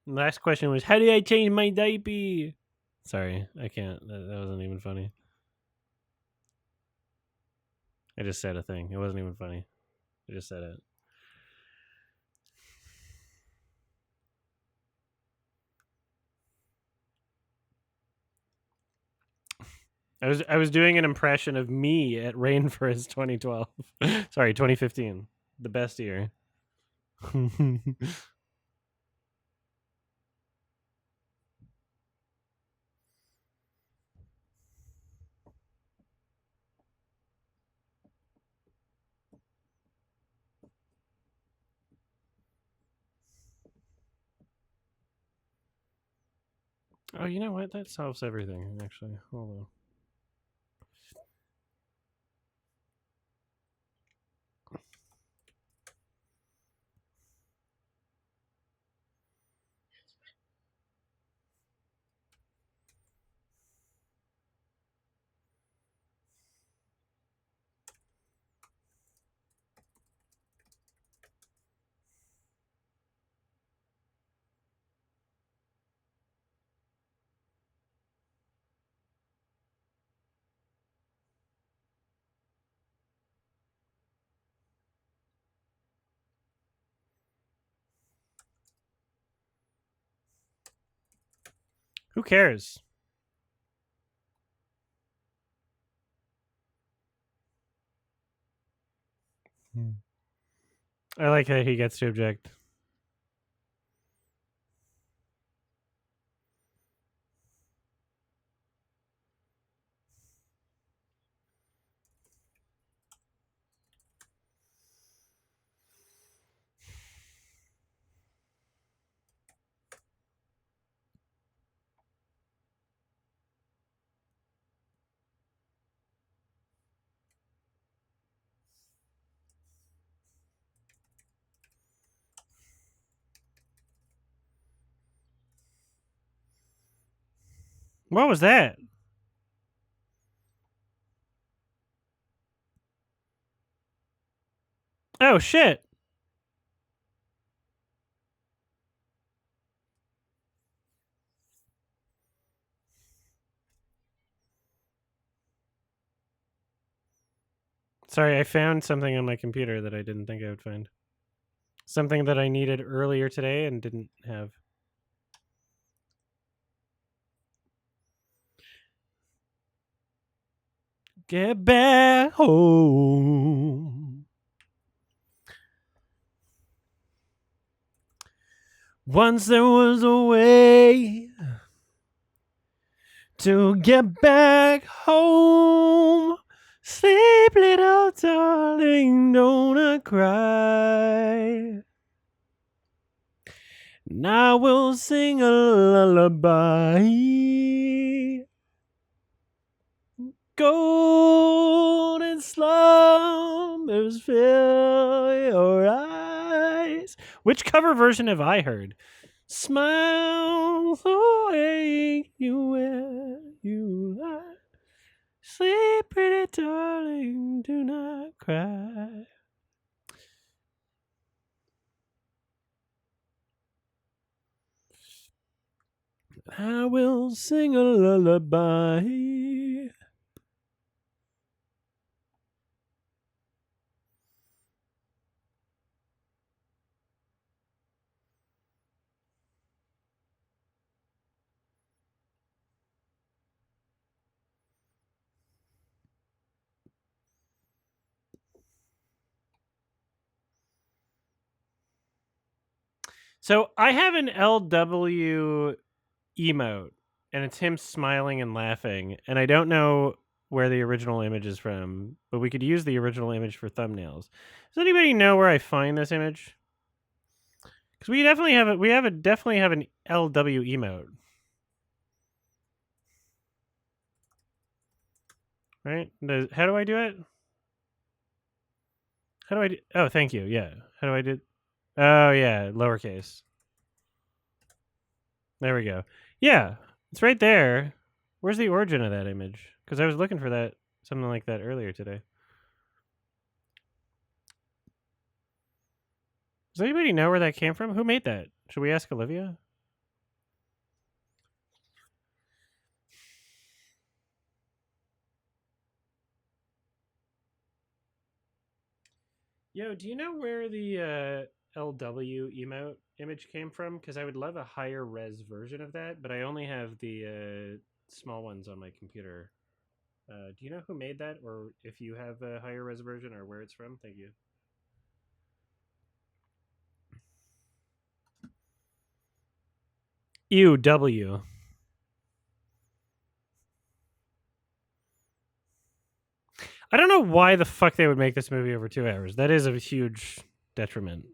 Last question was, how did I change my diaper? Sorry, I can't. That wasn't even funny. I just said a thing. It wasn't even funny. I just said it. I was doing an impression of me at Rainforest 2012. Sorry, 2015. The best year. Oh, you know what? That solves everything, actually. Hold on. Who cares? I like how he gets to object. What was that? Oh, shit. Sorry, I found something on my computer that I didn't think I would find. Something that I needed earlier today and didn't have. Get back home. Once there was a way to get back home. Sleep, little darling, don't cry. And I will sing a lullaby. Golden slumbers fill your eyes. Which cover version have I heard? Smiles away you where you lie. Sleep, pretty darling, do not cry. I will sing a lullaby. So I have an LW emote, and it's him smiling and laughing, and I don't know where the original image is from, but we could use the original image for thumbnails. Does anybody know where I find this image? Because we definitely have it. Definitely have an LW emote, right? How do I do it? How do I do? Oh, thank you. Yeah. How do I do? Oh, yeah, lowercase. There we go. Yeah, it's right there. Where's the origin of that image? Because I was looking for that, something like that earlier today. Does anybody know where that came from? Who made that? Should we ask Olivia? Yo, do you know where the LW emote image came from? Because I would love a higher res version of that, but I only have the small ones on my computer. Do you know who made that, or if you have a higher res version, or where it's from? Thank you. Ew, W. I don't know why the fuck they would make this movie over 2 hours. That is a huge detriment.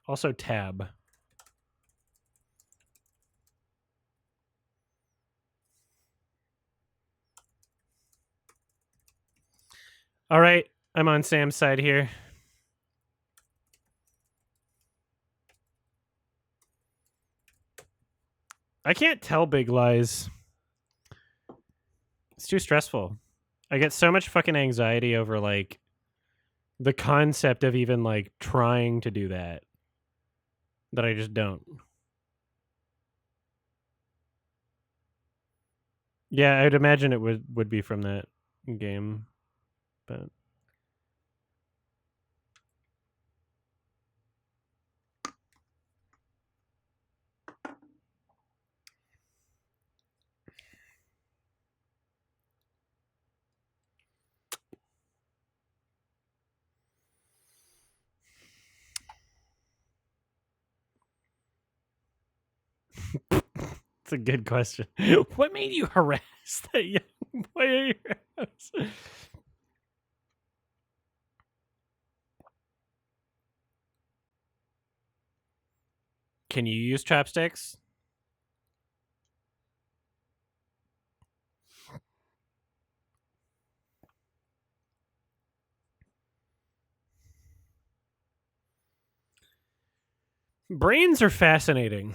Also, tab. All right, I'm on Sam's side here. I can't tell big lies. It's too stressful. I get so much fucking anxiety over like the concept of even like trying to do that I just don't. Yeah, I'd imagine it would be from that game, but it's a good question. What made you harass that young boy at your house? Can you use chopsticks? Brains are fascinating.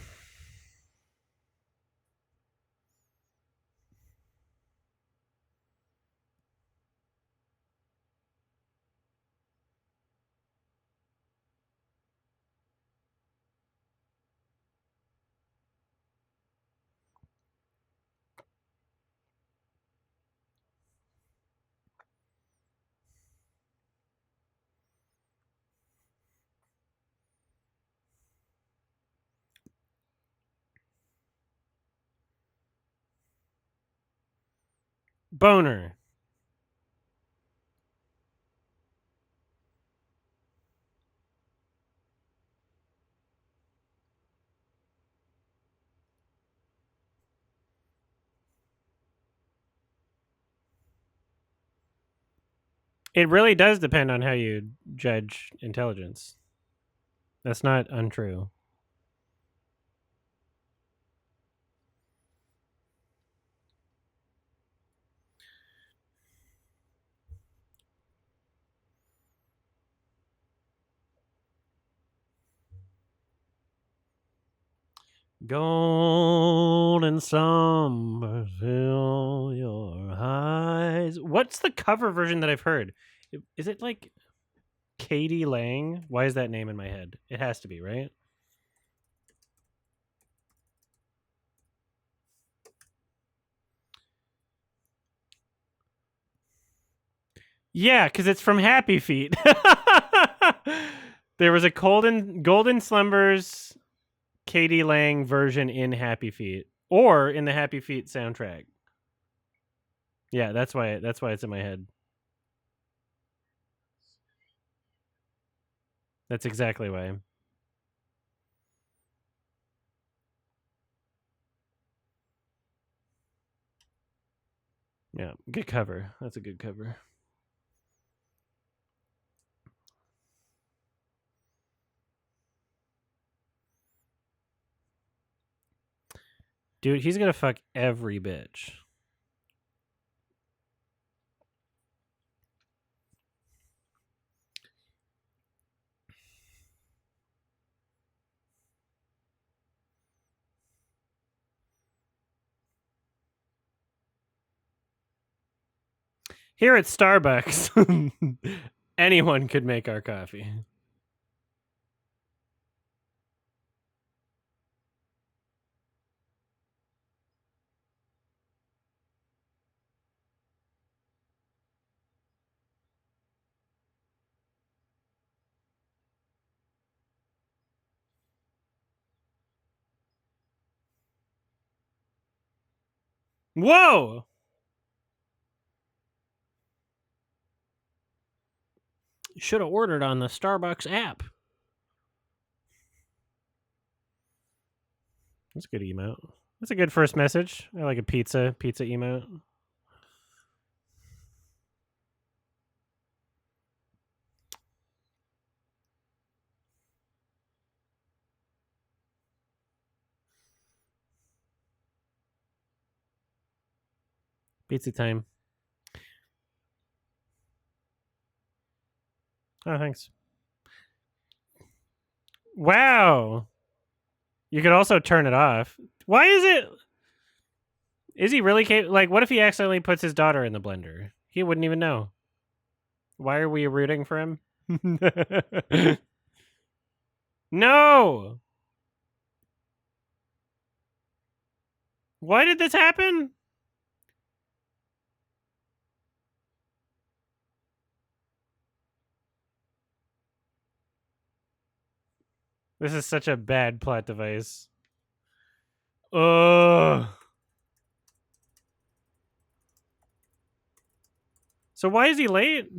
Boner. It really does depend on how you judge intelligence. That's not untrue. Golden summer fill your eyes. What's the cover version that I've heard? Is it like Katie Lang? Why is that name in my head? It has to be, right? Yeah, because it's from Happy Feet. There was a Golden Slumbers Katie Lang version in Happy Feet, or in the Happy Feet soundtrack. Yeah, that's why it's in my head. That's exactly why. Yeah, good cover. That's a good cover. Dude, he's gonna fuck every bitch. Here at Starbucks, anyone could make our coffee. Whoa! Should have ordered on the Starbucks app. That's a good emote. That's a good first message. I like a pizza emote. Pizza time. Oh, thanks. Wow. You could also turn it off. Why is it? Is he really like? What if he accidentally puts his daughter in the blender? He wouldn't even know. Why are we rooting for him? No. Why did this happen? This is such a bad plot device. Ugh. So why is he late?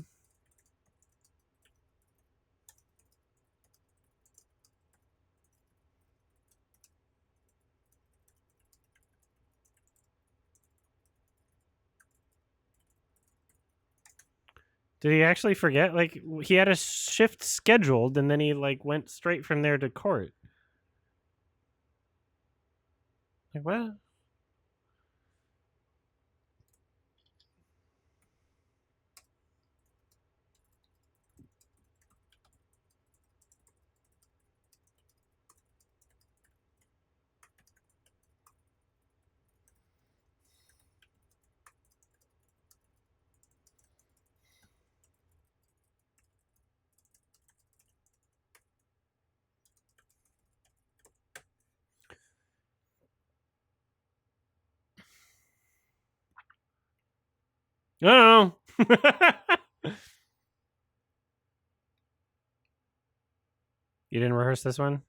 Did he actually forget? Like, he had a shift scheduled, and then he like went straight from there to court. Like, what? I don't know. You didn't rehearse this one?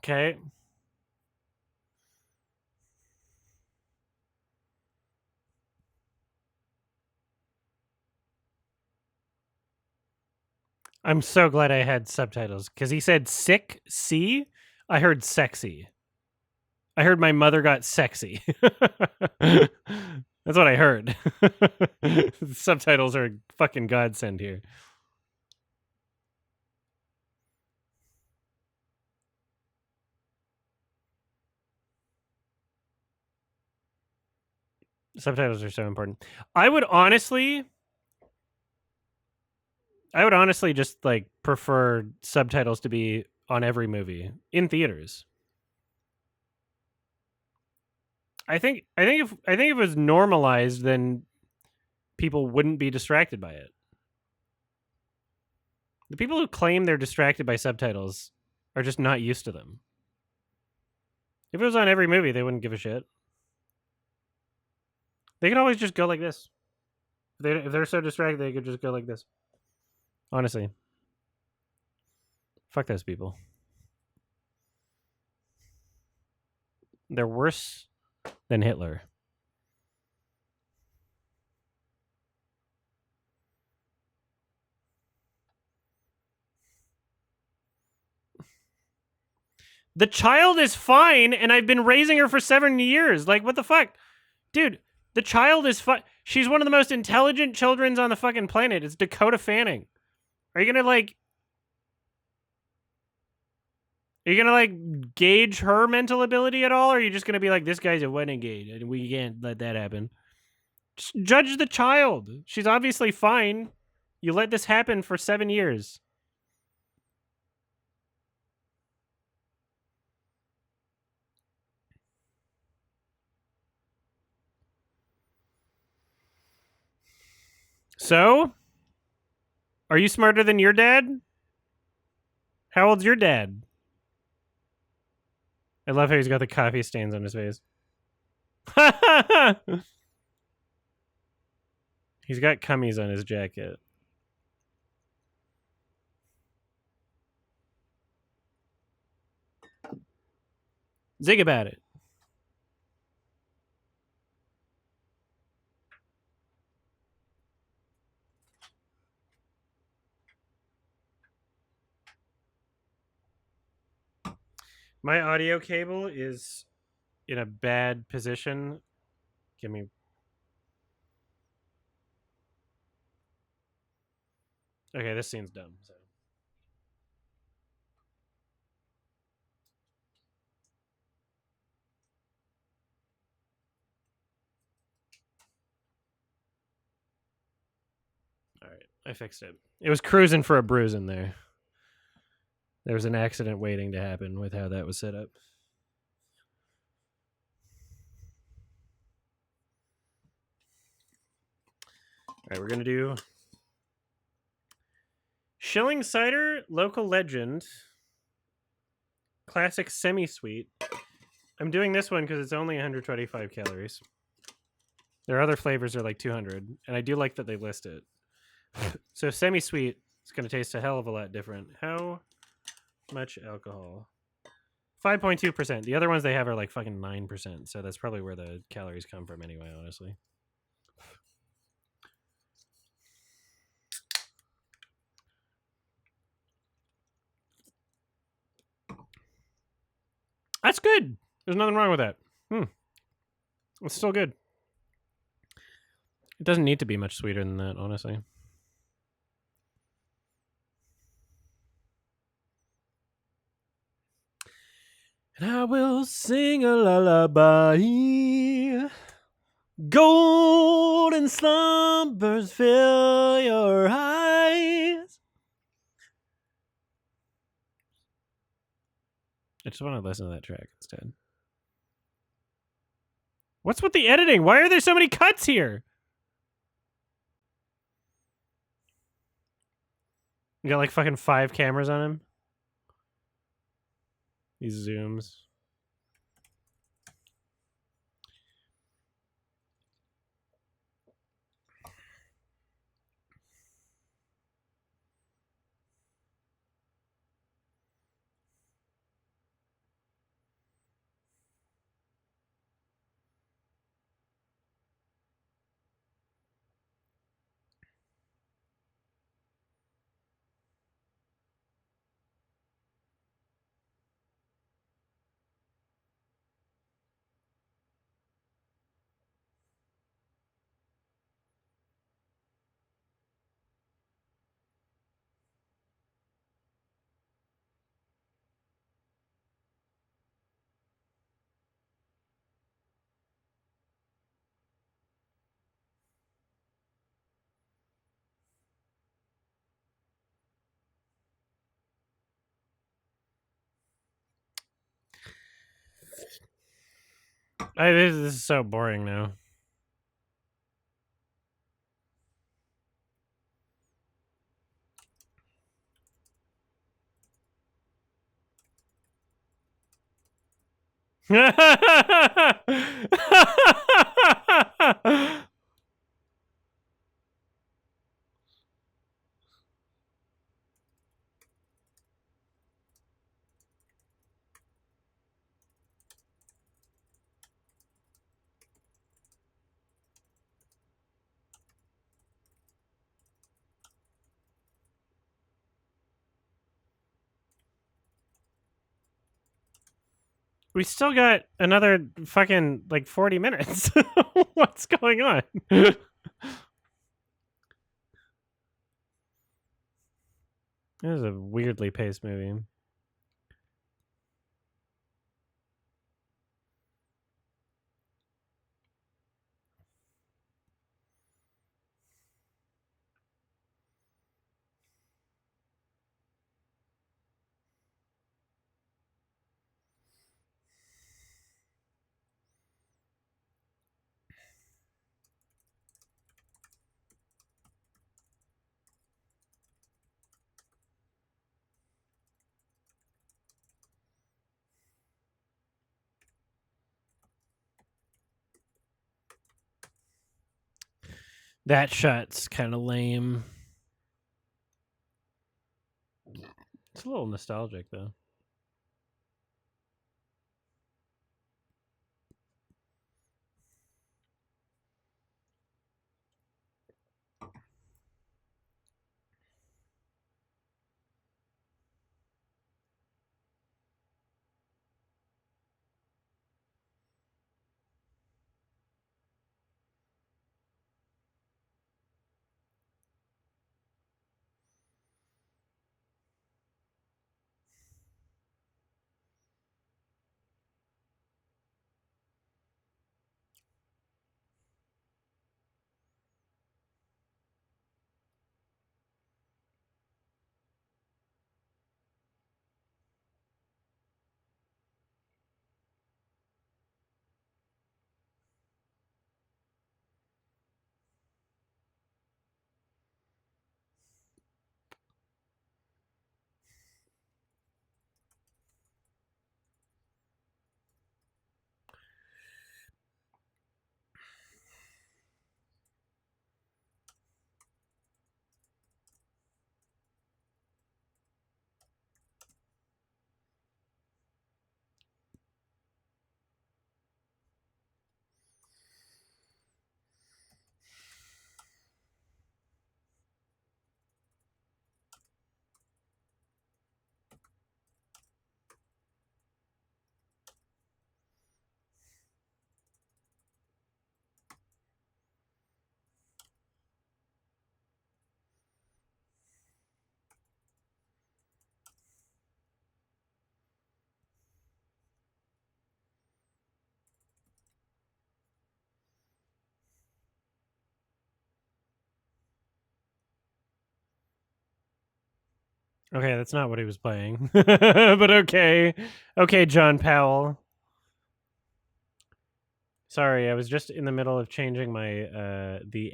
Okay. I'm so glad I had subtitles because he said sick C. I heard sexy. I heard my mother got sexy. That's what I heard. Subtitles are fucking godsend here. Subtitles are so important. I would honestly just like prefer subtitles to be on every movie in theaters. I think if it was normalized, then people wouldn't be distracted by it. The people who claim they're distracted by subtitles are just not used to them. If it was on every movie, they wouldn't give a shit. They could always just go like this. If they're so distracted, they could just go like this. Honestly. Fuck those people. They're worse than Hitler. The child is fine, and I've been raising her for 7 years. Like, what the fuck? Dude, the child is fine. She's one of the most intelligent children on the fucking planet. It's Dakota Fanning. Are you gonna gauge her mental ability at all? Or are you just gonna be like, this guy's a renegade and we can't let that happen? Just judge the child. She's obviously fine. You let this happen for 7 years. So, are you smarter than your dad? How old's your dad? I love how he's got the coffee stains on his face. He's got cummies on his jacket. Zig about it. My audio cable is in a bad position. Give me. Okay, this scene's dumb. So. All right, I fixed it. It was cruising for a bruise in there. There was an accident waiting to happen with how that was set up. All right, we're gonna do Shilling Cider, Local Legend, Classic Semi-Sweet. I'm doing this one because it's only 125 calories. Their other flavors are like 200, and I do like that they list it. So semi-sweet, it's going to taste a hell of a lot different. How much alcohol? 5.2%. The other ones they have are like fucking 9%, so that's probably where the calories come from anyway, honestly. That's good. There's nothing wrong with that. It's still good. It doesn't need to be much sweeter than that, honestly. And I will sing a lullaby. Golden slumbers fill your eyes. I just want to listen to that track instead. What's with the editing? Why are there so many cuts here? You got like fucking 5 cameras on him. These zooms. This is so boring now. We still got another fucking like 40 minutes. What's going on? This is a weirdly paced movie. That shot's kind of lame. It's a little nostalgic, though. Okay, that's not what he was playing. But okay. Okay, John Powell. Sorry, I was just in the middle of changing my the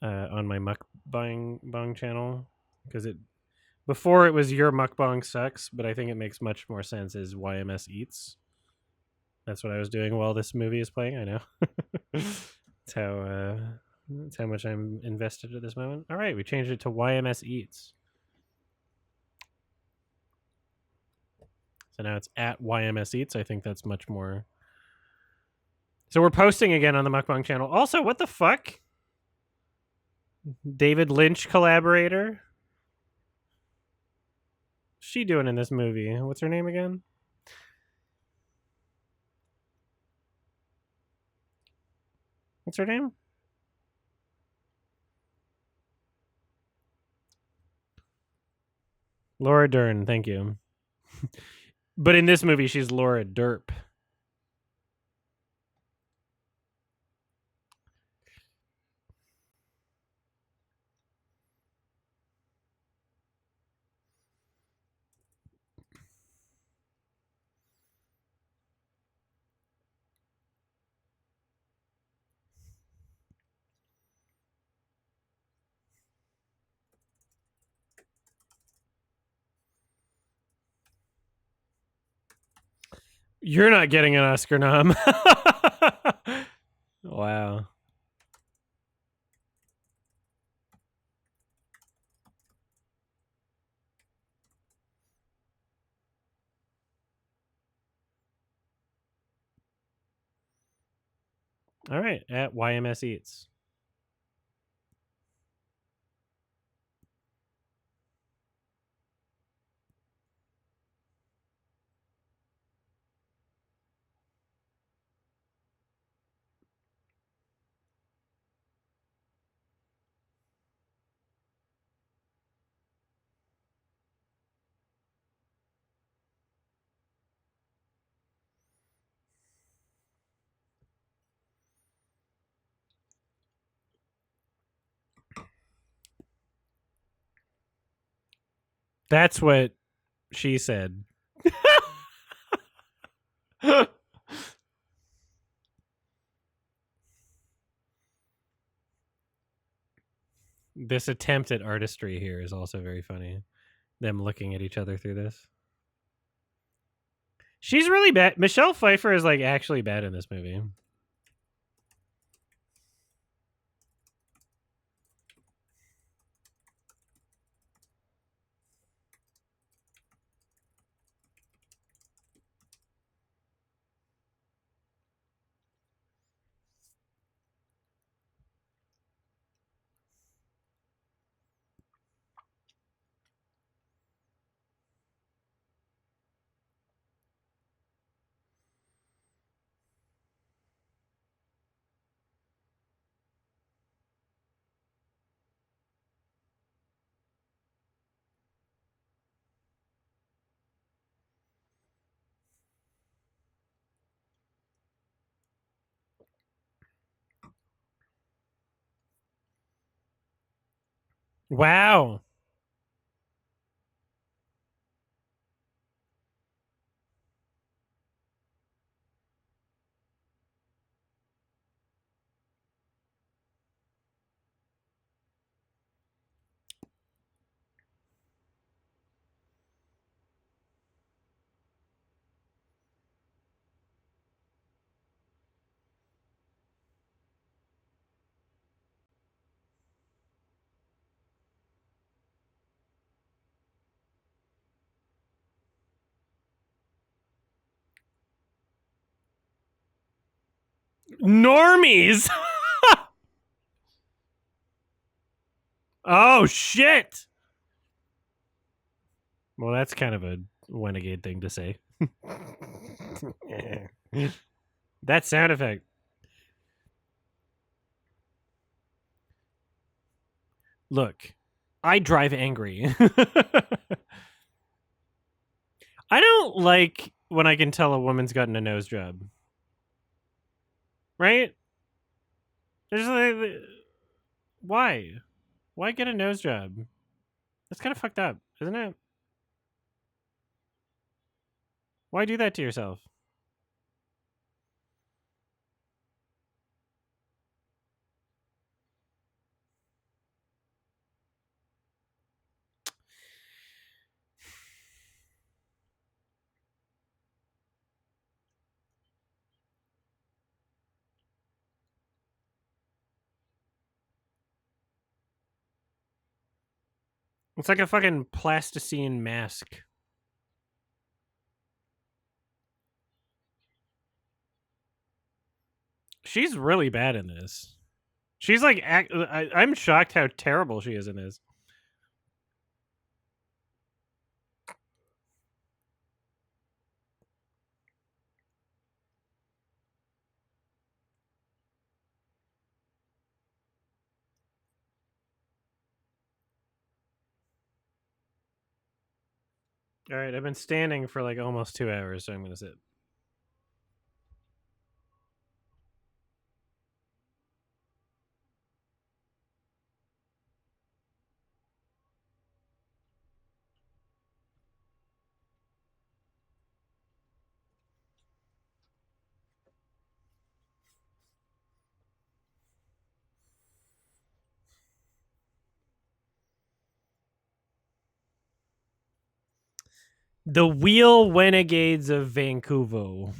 on my mukbang channel, because it before it was your mukbang sucks, but I think it makes much more sense as YMS Eats. That's what I was doing while this movie is playing. I know. That's how much I'm invested at this moment. All right, we changed it to YMS Eats. So now it's at YMS Eats. I think that's much more. So we're posting again on the mukbang channel. Also, what the fuck? David Lynch collaborator? What's she doing in this movie? What's her name again? What's her name? Laura Dern, thank you. But in this movie, she's Laura Derp. You're not getting an Oscar nom. Wow. All right, at YMS Eats. That's what she said. This attempt at artistry here is also very funny. Them looking at each other through this. She's really bad. Michelle Pfeiffer is like actually bad in this movie. Wow. Normies. Oh shit. Well, that's kind of a renegade thing to say. That sound effect. Look, I drive angry. I don't like when I can tell a woman's gotten a nose job. Right? There's like, why? Why get a nose job? That's kind of fucked up, isn't it? Why do that to yourself? It's like a fucking plasticine mask. She's really bad in this. She's like, I'm shocked how terrible she is in this. All right, I've been standing for like almost 2 hours, so I'm gonna sit. The Wheel Renegades of Vancouver.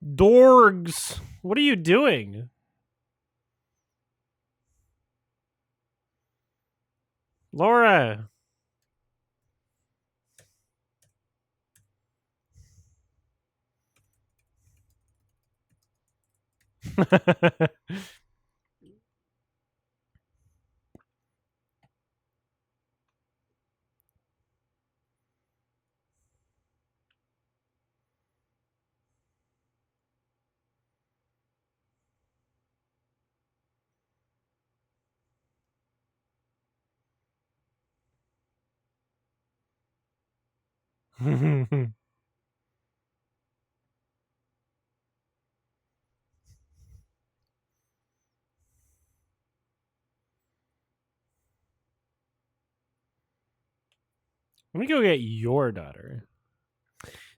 Dorgs. What are you doing? Laura. Let me go get your daughter.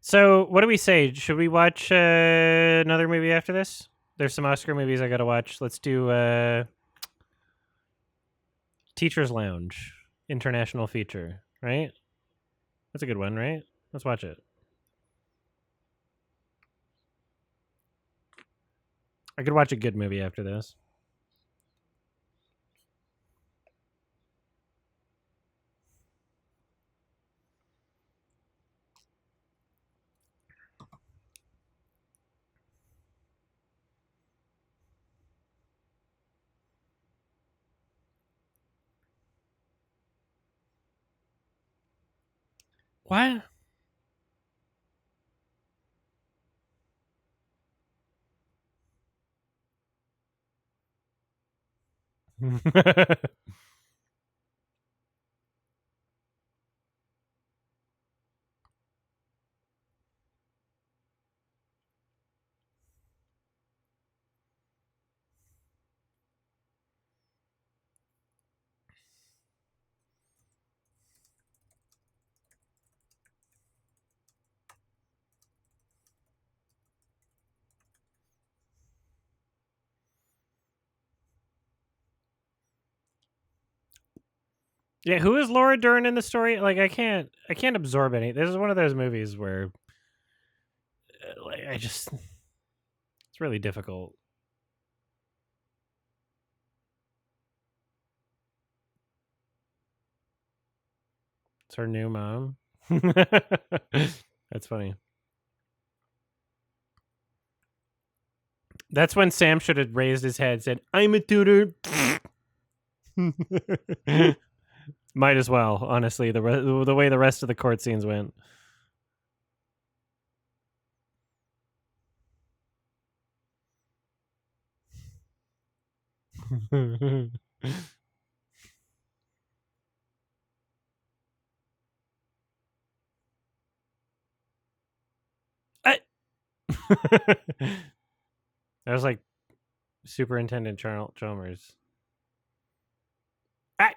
So, what do we say? Should we watch another movie after this? There's some Oscar movies I gotta watch. Let's do Teacher's Lounge, international feature, right? That's a good one, right? Let's watch it. I could watch a good movie after this. What? Yeah, who is Laura Dern in the story? Like, I can't absorb any. This is one of those movies where, like, it's really difficult. It's her new mom. That's funny. That's when Sam should have raised his head, said, "I'm a tutor." Might as well, honestly. The way the rest of the court scenes went. I- that was like Superintendent Chalmers. I-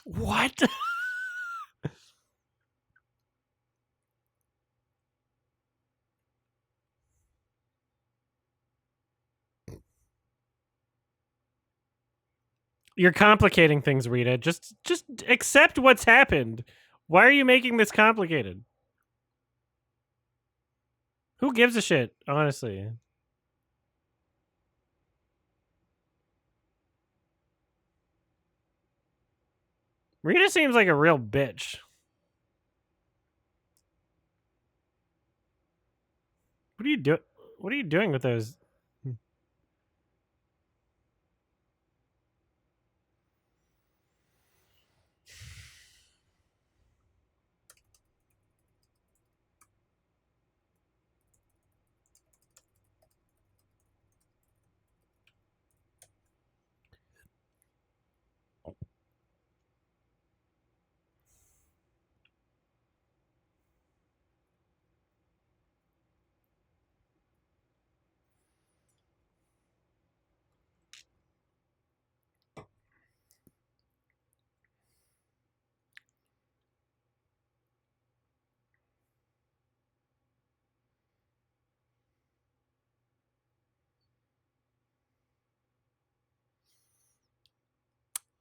What? You're complicating things, Rita. Just accept what's happened. Why are you making this complicated? Who gives a shit, honestly? Rita seems like a real bitch. What are you doing? What are you doing with those?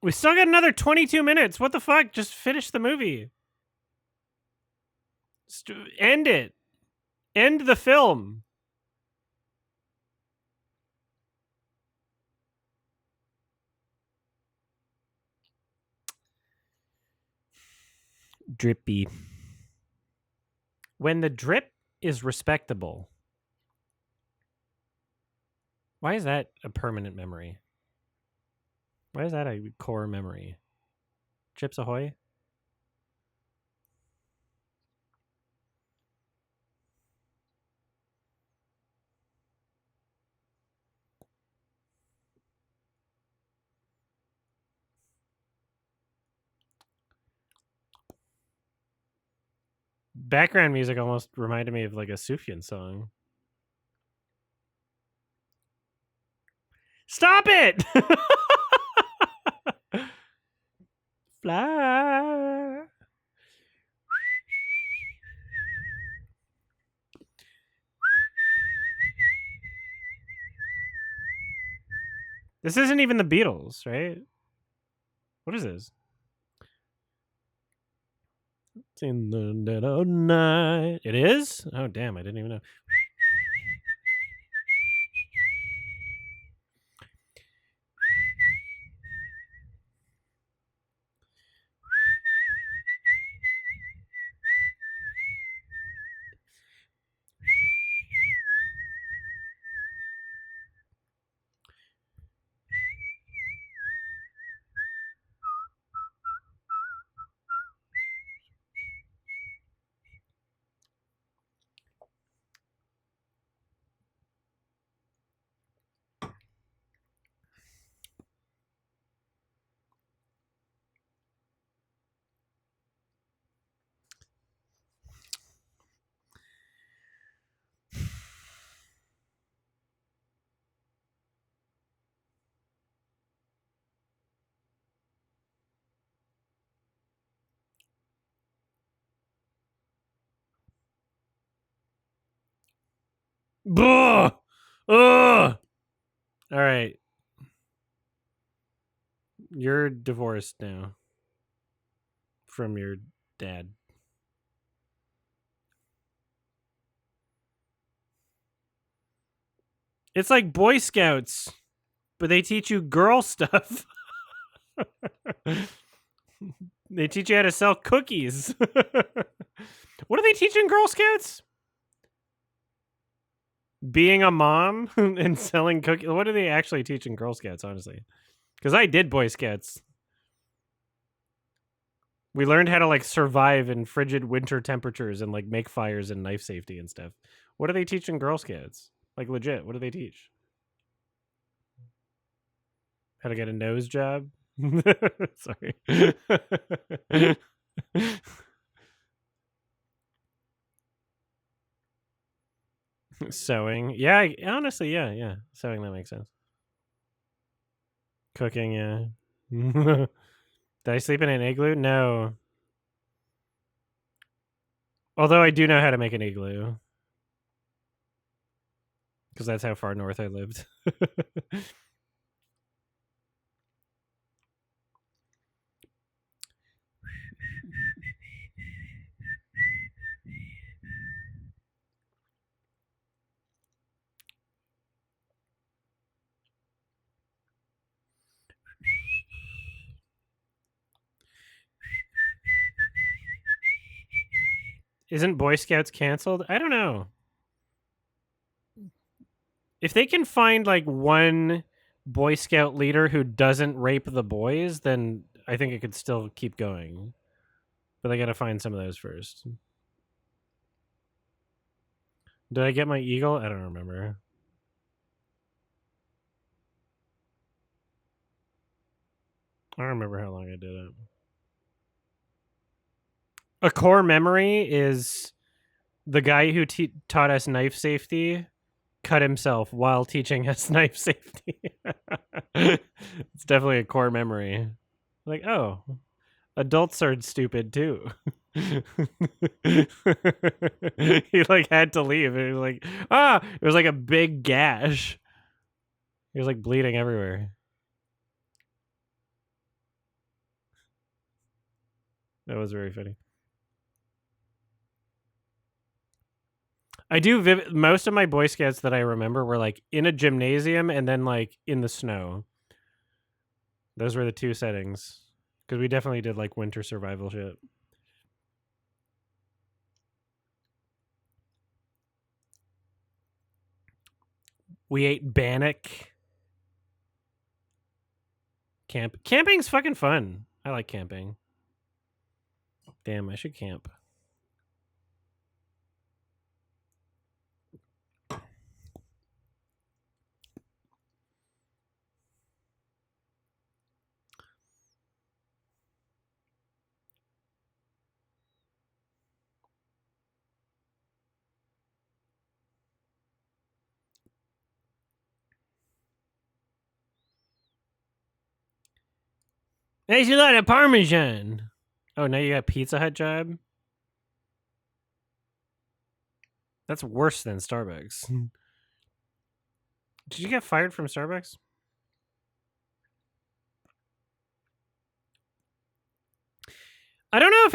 We still got another 22 minutes. What the fuck? Just finish the movie. End it. End the film. Drippy. When the drip is respectable. Why is that a permanent memory? Why is that a core memory? Chips Ahoy? Background music almost reminded me of like a Sufjan song. Stop it! fly. This isn't even the Beatles, right? What is this? It's in the dead of night. It is? Oh, damn. I didn't even know. Buh! Ugh! All right. You're divorced now from your dad. It's like Boy Scouts, but they teach you girl stuff. They teach you how to sell cookies. What are they teaching Girl Scouts? Being a mom and selling cookies. What are they actually teaching Girl Scouts, honestly? Because I did Boy Scouts. We learned how to like survive in frigid winter temperatures and like make fires and knife safety and stuff. What are they teaching Girl Scouts? Like legit, what do they teach? How to get a nose job? Sorry. Sewing. Yeah, honestly, yeah. Sewing, that makes sense. Cooking, yeah. Did I sleep in an igloo? No. Although I do know how to make an igloo. Because that's how far north I lived. Isn't Boy Scouts canceled? I don't know. If they can find like one Boy Scout leader who doesn't rape the boys, then I think it could still keep going. But I gotta find some of those first. Did I get my eagle? I don't remember. I don't remember how long I did it. A core memory is the guy who taught us knife safety cut himself while teaching us knife safety. It's definitely a core memory. Like, oh, adults are stupid too. He like had to leave. It was like, it was like a big gash. He was like bleeding everywhere. That was very funny. I do most of my Boy Scouts that I remember were like in a gymnasium and then like in the snow. Those were the two settings. Because we definitely did like winter survival shit. We ate bannock. Camping's fucking fun. I like camping. Damn, I should camp. There's a lot of Parmesan. Oh, now you got Pizza Hut job? That's worse than Starbucks. Did you get fired from Starbucks? I don't know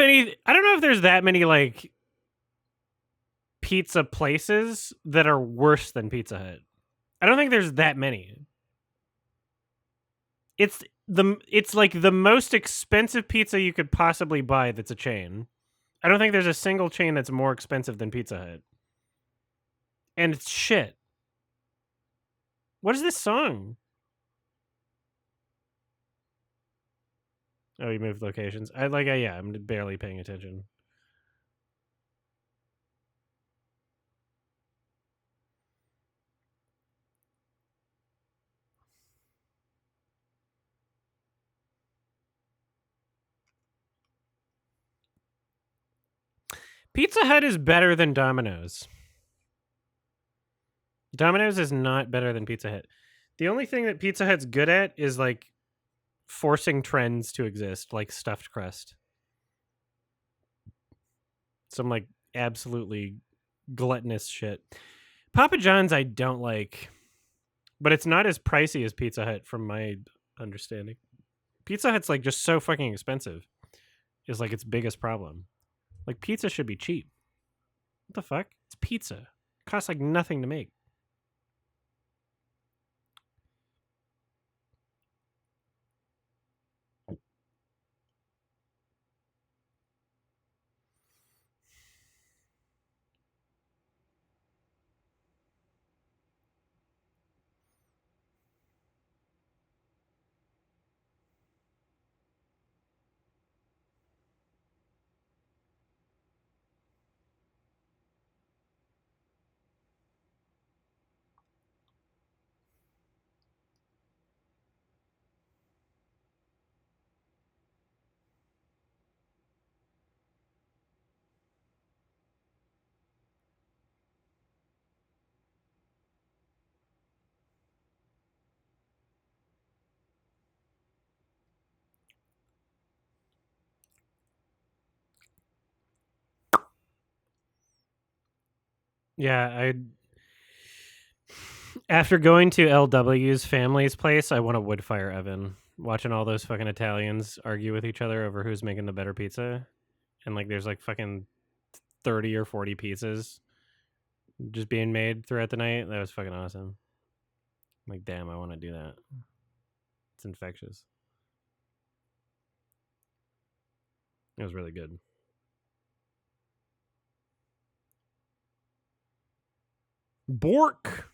if there's that many like pizza places that are worse than Pizza Hut. I don't think there's that many. It's like the most expensive pizza you could possibly buy that's a chain. I don't think there's a single chain that's more expensive than Pizza Hut. And it's shit. What is this song? Oh, you moved locations. Yeah, I'm barely paying attention. Pizza Hut is better than Domino's. Domino's is not better than Pizza Hut. The only thing that Pizza Hut's good at is like forcing trends to exist, like stuffed crust. Some like absolutely gluttonous shit. Papa John's I don't like, but it's not as pricey as Pizza Hut from my understanding. Pizza Hut's like just so fucking expensive. Is like its biggest problem. Like pizza should be cheap. What the fuck? It's pizza. It costs like nothing to make. Yeah, I after going to LW's family's place, I want a wood fire oven. Watching all those fucking Italians argue with each other over who's making the better pizza. And like there's like fucking 30 or 40 pizzas just being made throughout the night. That was fucking awesome. I'm like, damn, I want to do that. It's infectious. It was really good. Bork.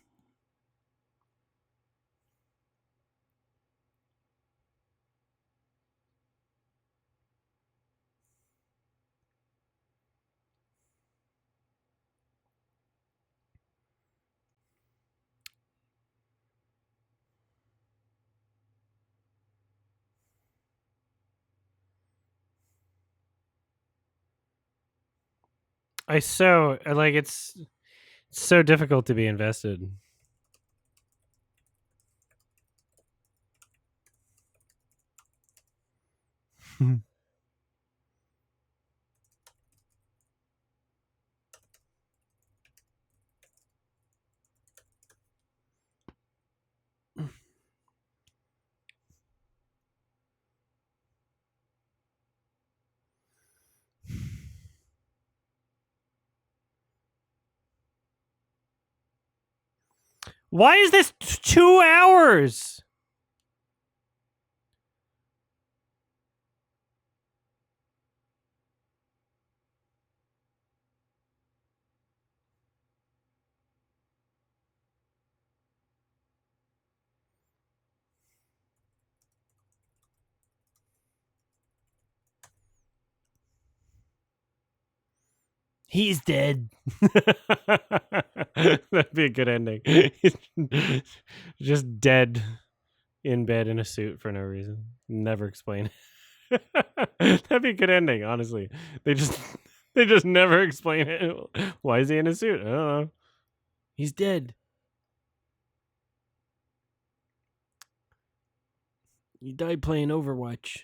I so like it's so difficult to be invested. Why is this 2 hours? He's dead. That'd be a good ending. Just dead in bed in a suit for no reason. Never explain. That'd be a good ending, honestly. They just never explain it. Why is he in a suit? I don't know. He's dead. He died playing Overwatch.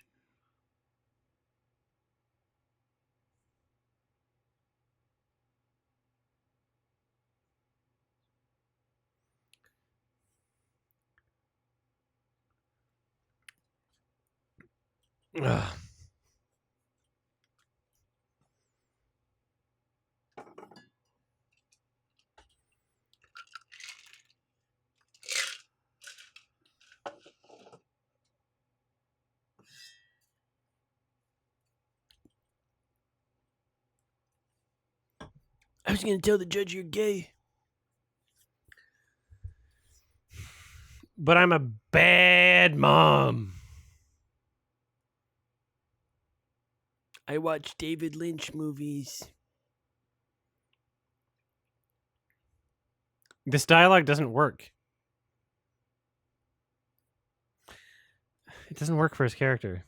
Ugh. I was going to tell the judge you're gay. But I'm a bad mom. I watch David Lynch movies. This dialogue doesn't work. It doesn't work for his character.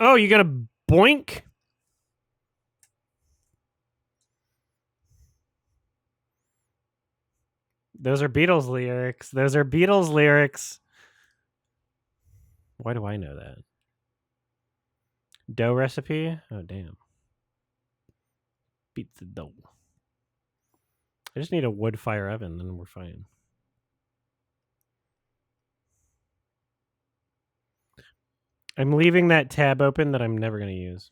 Oh, you got a boink? Those are Beatles lyrics. Those are Beatles lyrics. Why do I know that? Dough recipe? Oh, damn. Beat the dough. I just need a wood fire oven, and we're fine. I'm leaving that tab open that I'm never going to use.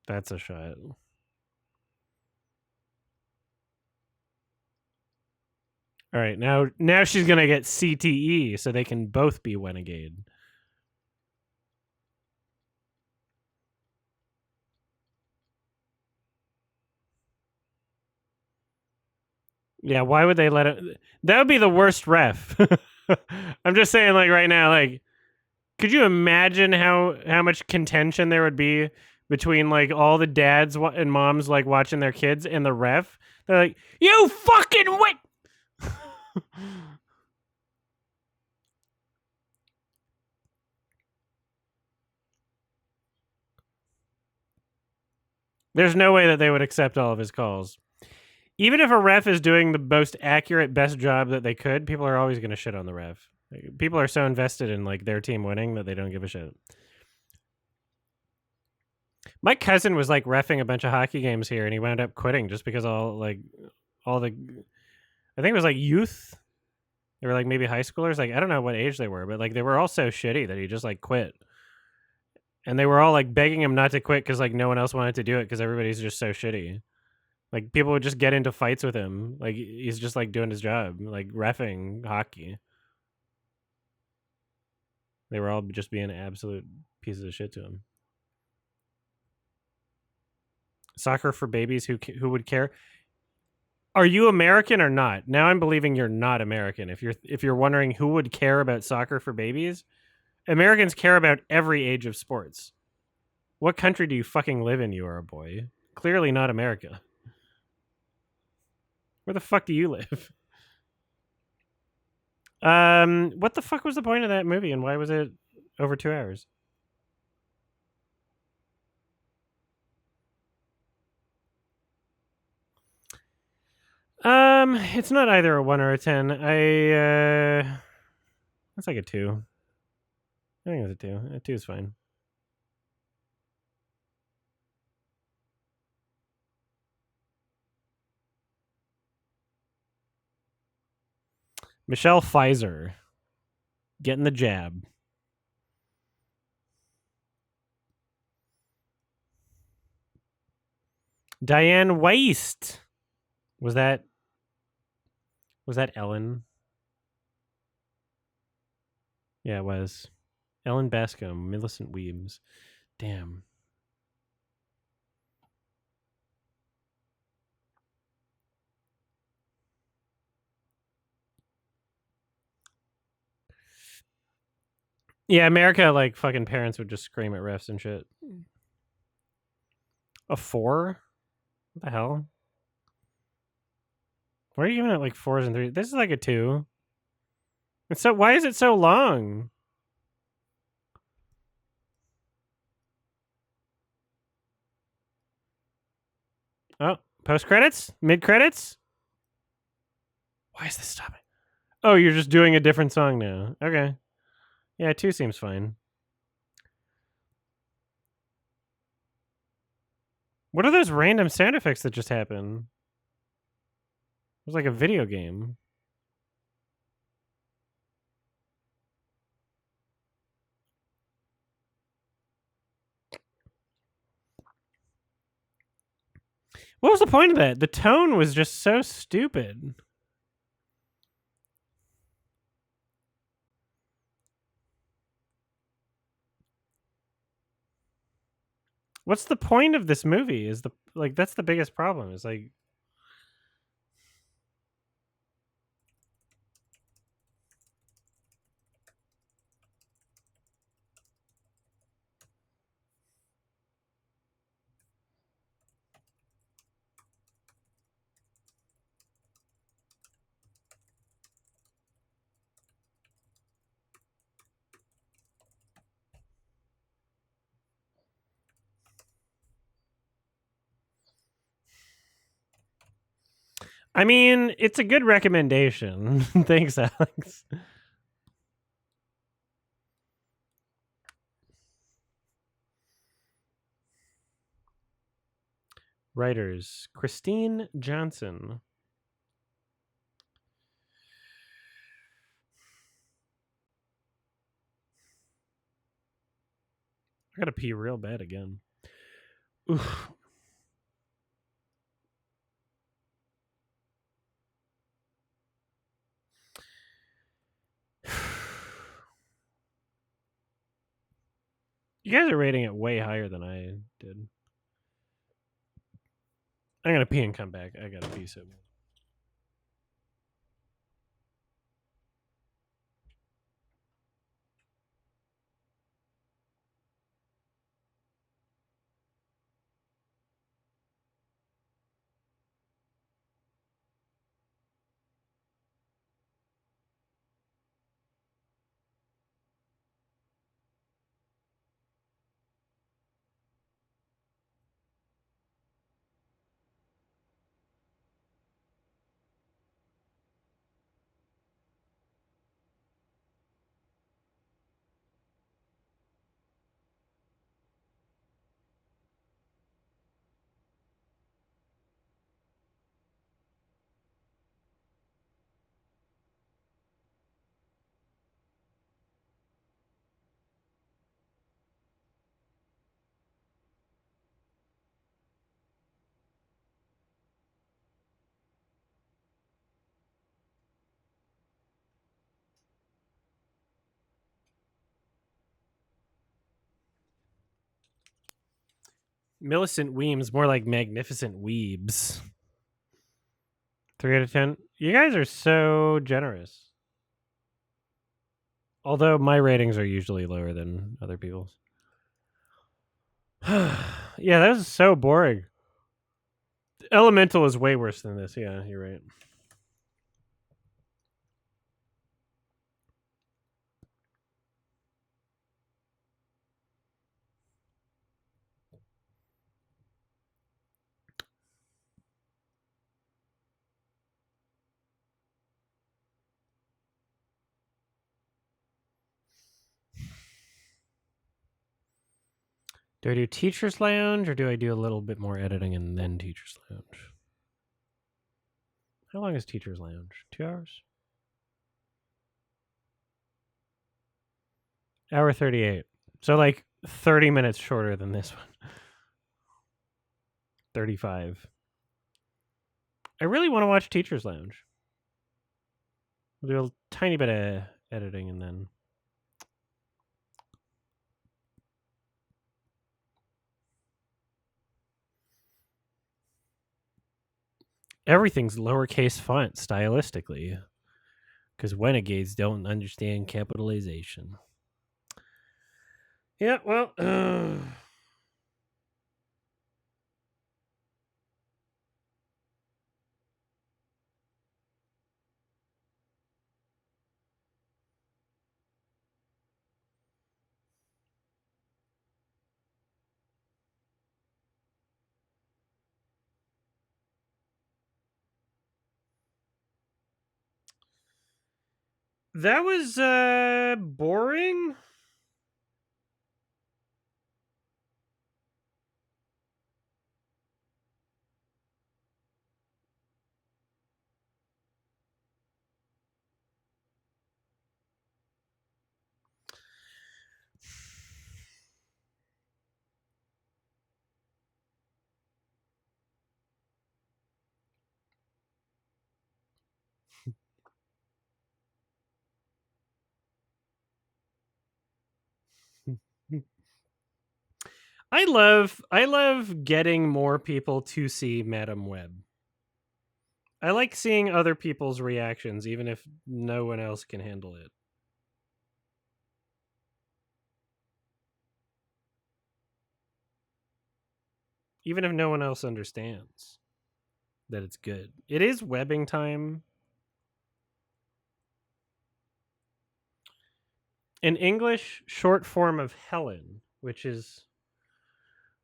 That's a shot. All right, now she's going to get CTE so they can both be Renegade. Yeah, why would they let it? That would be the worst ref. I'm just saying, like, right now, like, could you imagine how much contention there would be between, like, all the dads and moms, like, watching their kids and the ref? They're like, you fucking wait. There's no way that they would accept all of his calls. Even if a ref is doing the most accurate, best job that they could, people are always going to shit on the ref. People are so invested in, like, their team winning that they don't give a shit. My cousin was, like, reffing a bunch of hockey games here, and he wound up quitting just because all the, I think it was, like, youth. They were, like, maybe high schoolers. Like, I don't know what age they were, but, like, they were all so shitty that he just, like, quit. And they were all, like, begging him not to quit because, like, no one else wanted to do it because everybody's just so shitty. Like, people would just get into fights with him. Like, he's just, like, doing his job, like, reffing hockey. They were all just being absolute pieces of shit to him. Soccer for babies who would care. Are you American or not? Now I'm believing you're not American. If you're wondering who would care about soccer for babies, Americans care about every age of sports. What country do you fucking live in, you are a boy? Clearly not America. Where the fuck do you live? What the fuck was the point of that movie and why was it over 2 hours? It's not either a 1 or a 10. It's like a 2. I think it's a 2. A 2 is fine. Michelle Pfizer getting the jab. Diane Weist. Was that Ellen? Yeah, it was. Ellen Bascom, Millicent Weems. Damn. Yeah, America, like fucking parents would just scream at refs and shit. A 4? What the hell? Why are you giving it like 4s and 3s? This is like a 2. It's so. Why is it so long? Oh, post credits, mid credits. Why is this stopping? Oh, you're just doing a different song now. Okay. Yeah, 2 seems fine. What are those random sound effects that just happened? It was like a video game. What was the point of that? The tone was just so stupid. What's the point of this movie? Is the like that's the biggest problem. Is like I mean, it's a good recommendation. Thanks, Alex. Writers: Christine Johnson. I gotta pee real bad again. Oof. You guys are rating it way higher than I did. I'm gonna pee and come back. I gotta pee so bad. Millicent Weems, more like Magnificent Weebs. 3 out of 10. You guys are so generous. Although my ratings are usually lower than other people's. Yeah, that was so boring. Elemental is way worse than this. Yeah, you're right. Do I do Teacher's Lounge or do I do a little bit more editing and then Teacher's Lounge? How long is Teacher's Lounge? 2 hours? Hour 38. So like 30 minutes shorter than this one. 35. I really want to watch Teacher's Lounge. We'll do a tiny bit of editing and then. Everything's lowercase font stylistically. Because renegades don't understand capitalization. Yeah, well, that was boring. I love getting more people to see Madam Web. I like seeing other people's reactions, even if no one else can handle it. Even if no one else understands that it's good. It is webbing time. In English, short form of Helen, which is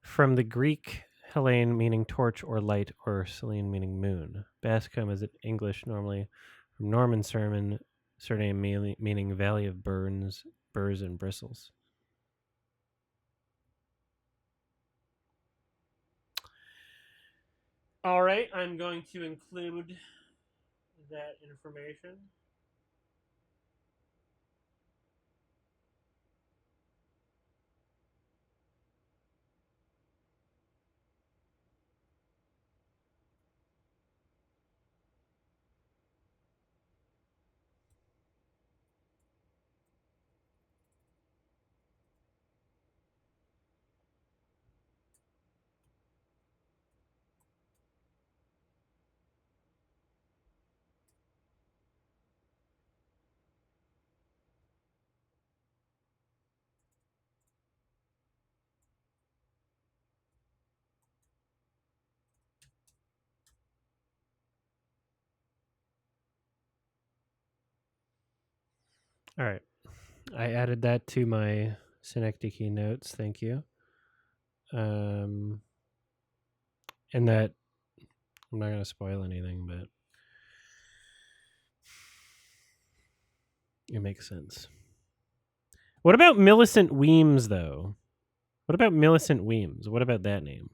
from the Greek Helene meaning torch or light, or Selene meaning moon. Bascom is in English normally from Norman surname meaning valley of burrs and bristles. All right, I'm going to include that information. All right. I added that to my synecdoche notes. Thank you. And that I'm not going to spoil anything, but it makes sense. What about Millicent Weems, though? What about Millicent Weems? What about that name?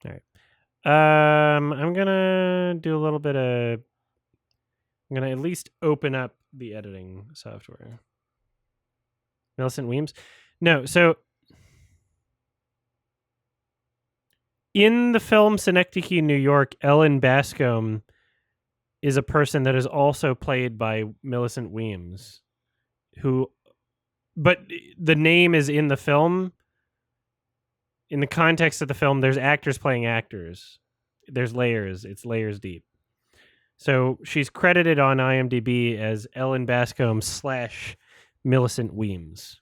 All right. I'm gonna do a little bit of. I'm gonna at least open up the editing software. Millicent Weems. No, so in the film Synecdoche, New York, Ellen Bascom is a person that is also played by Millicent Weems, who, but the name is in the film. In the context of the film, there's actors playing actors. There's layers. It's layers deep. So she's credited on IMDb as Ellen Bascom / Millicent Weems.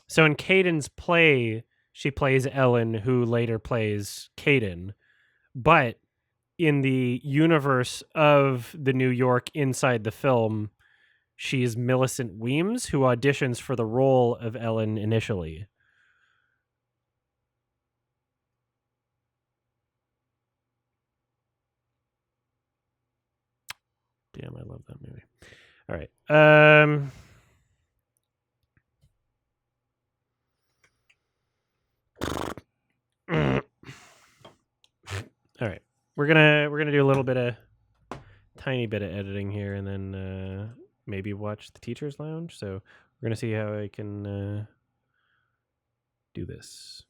So in Caden's play, she plays Ellen, who later plays Caden. But in the universe of the New York inside the film, she is Millicent Weems, who auditions for the role of Ellen initially. Damn, I love that movie. All right. All right. We're gonna do a little bit of tiny bit of editing here, and then maybe watch the Teacher's Lounge. So we're gonna see how I can do this.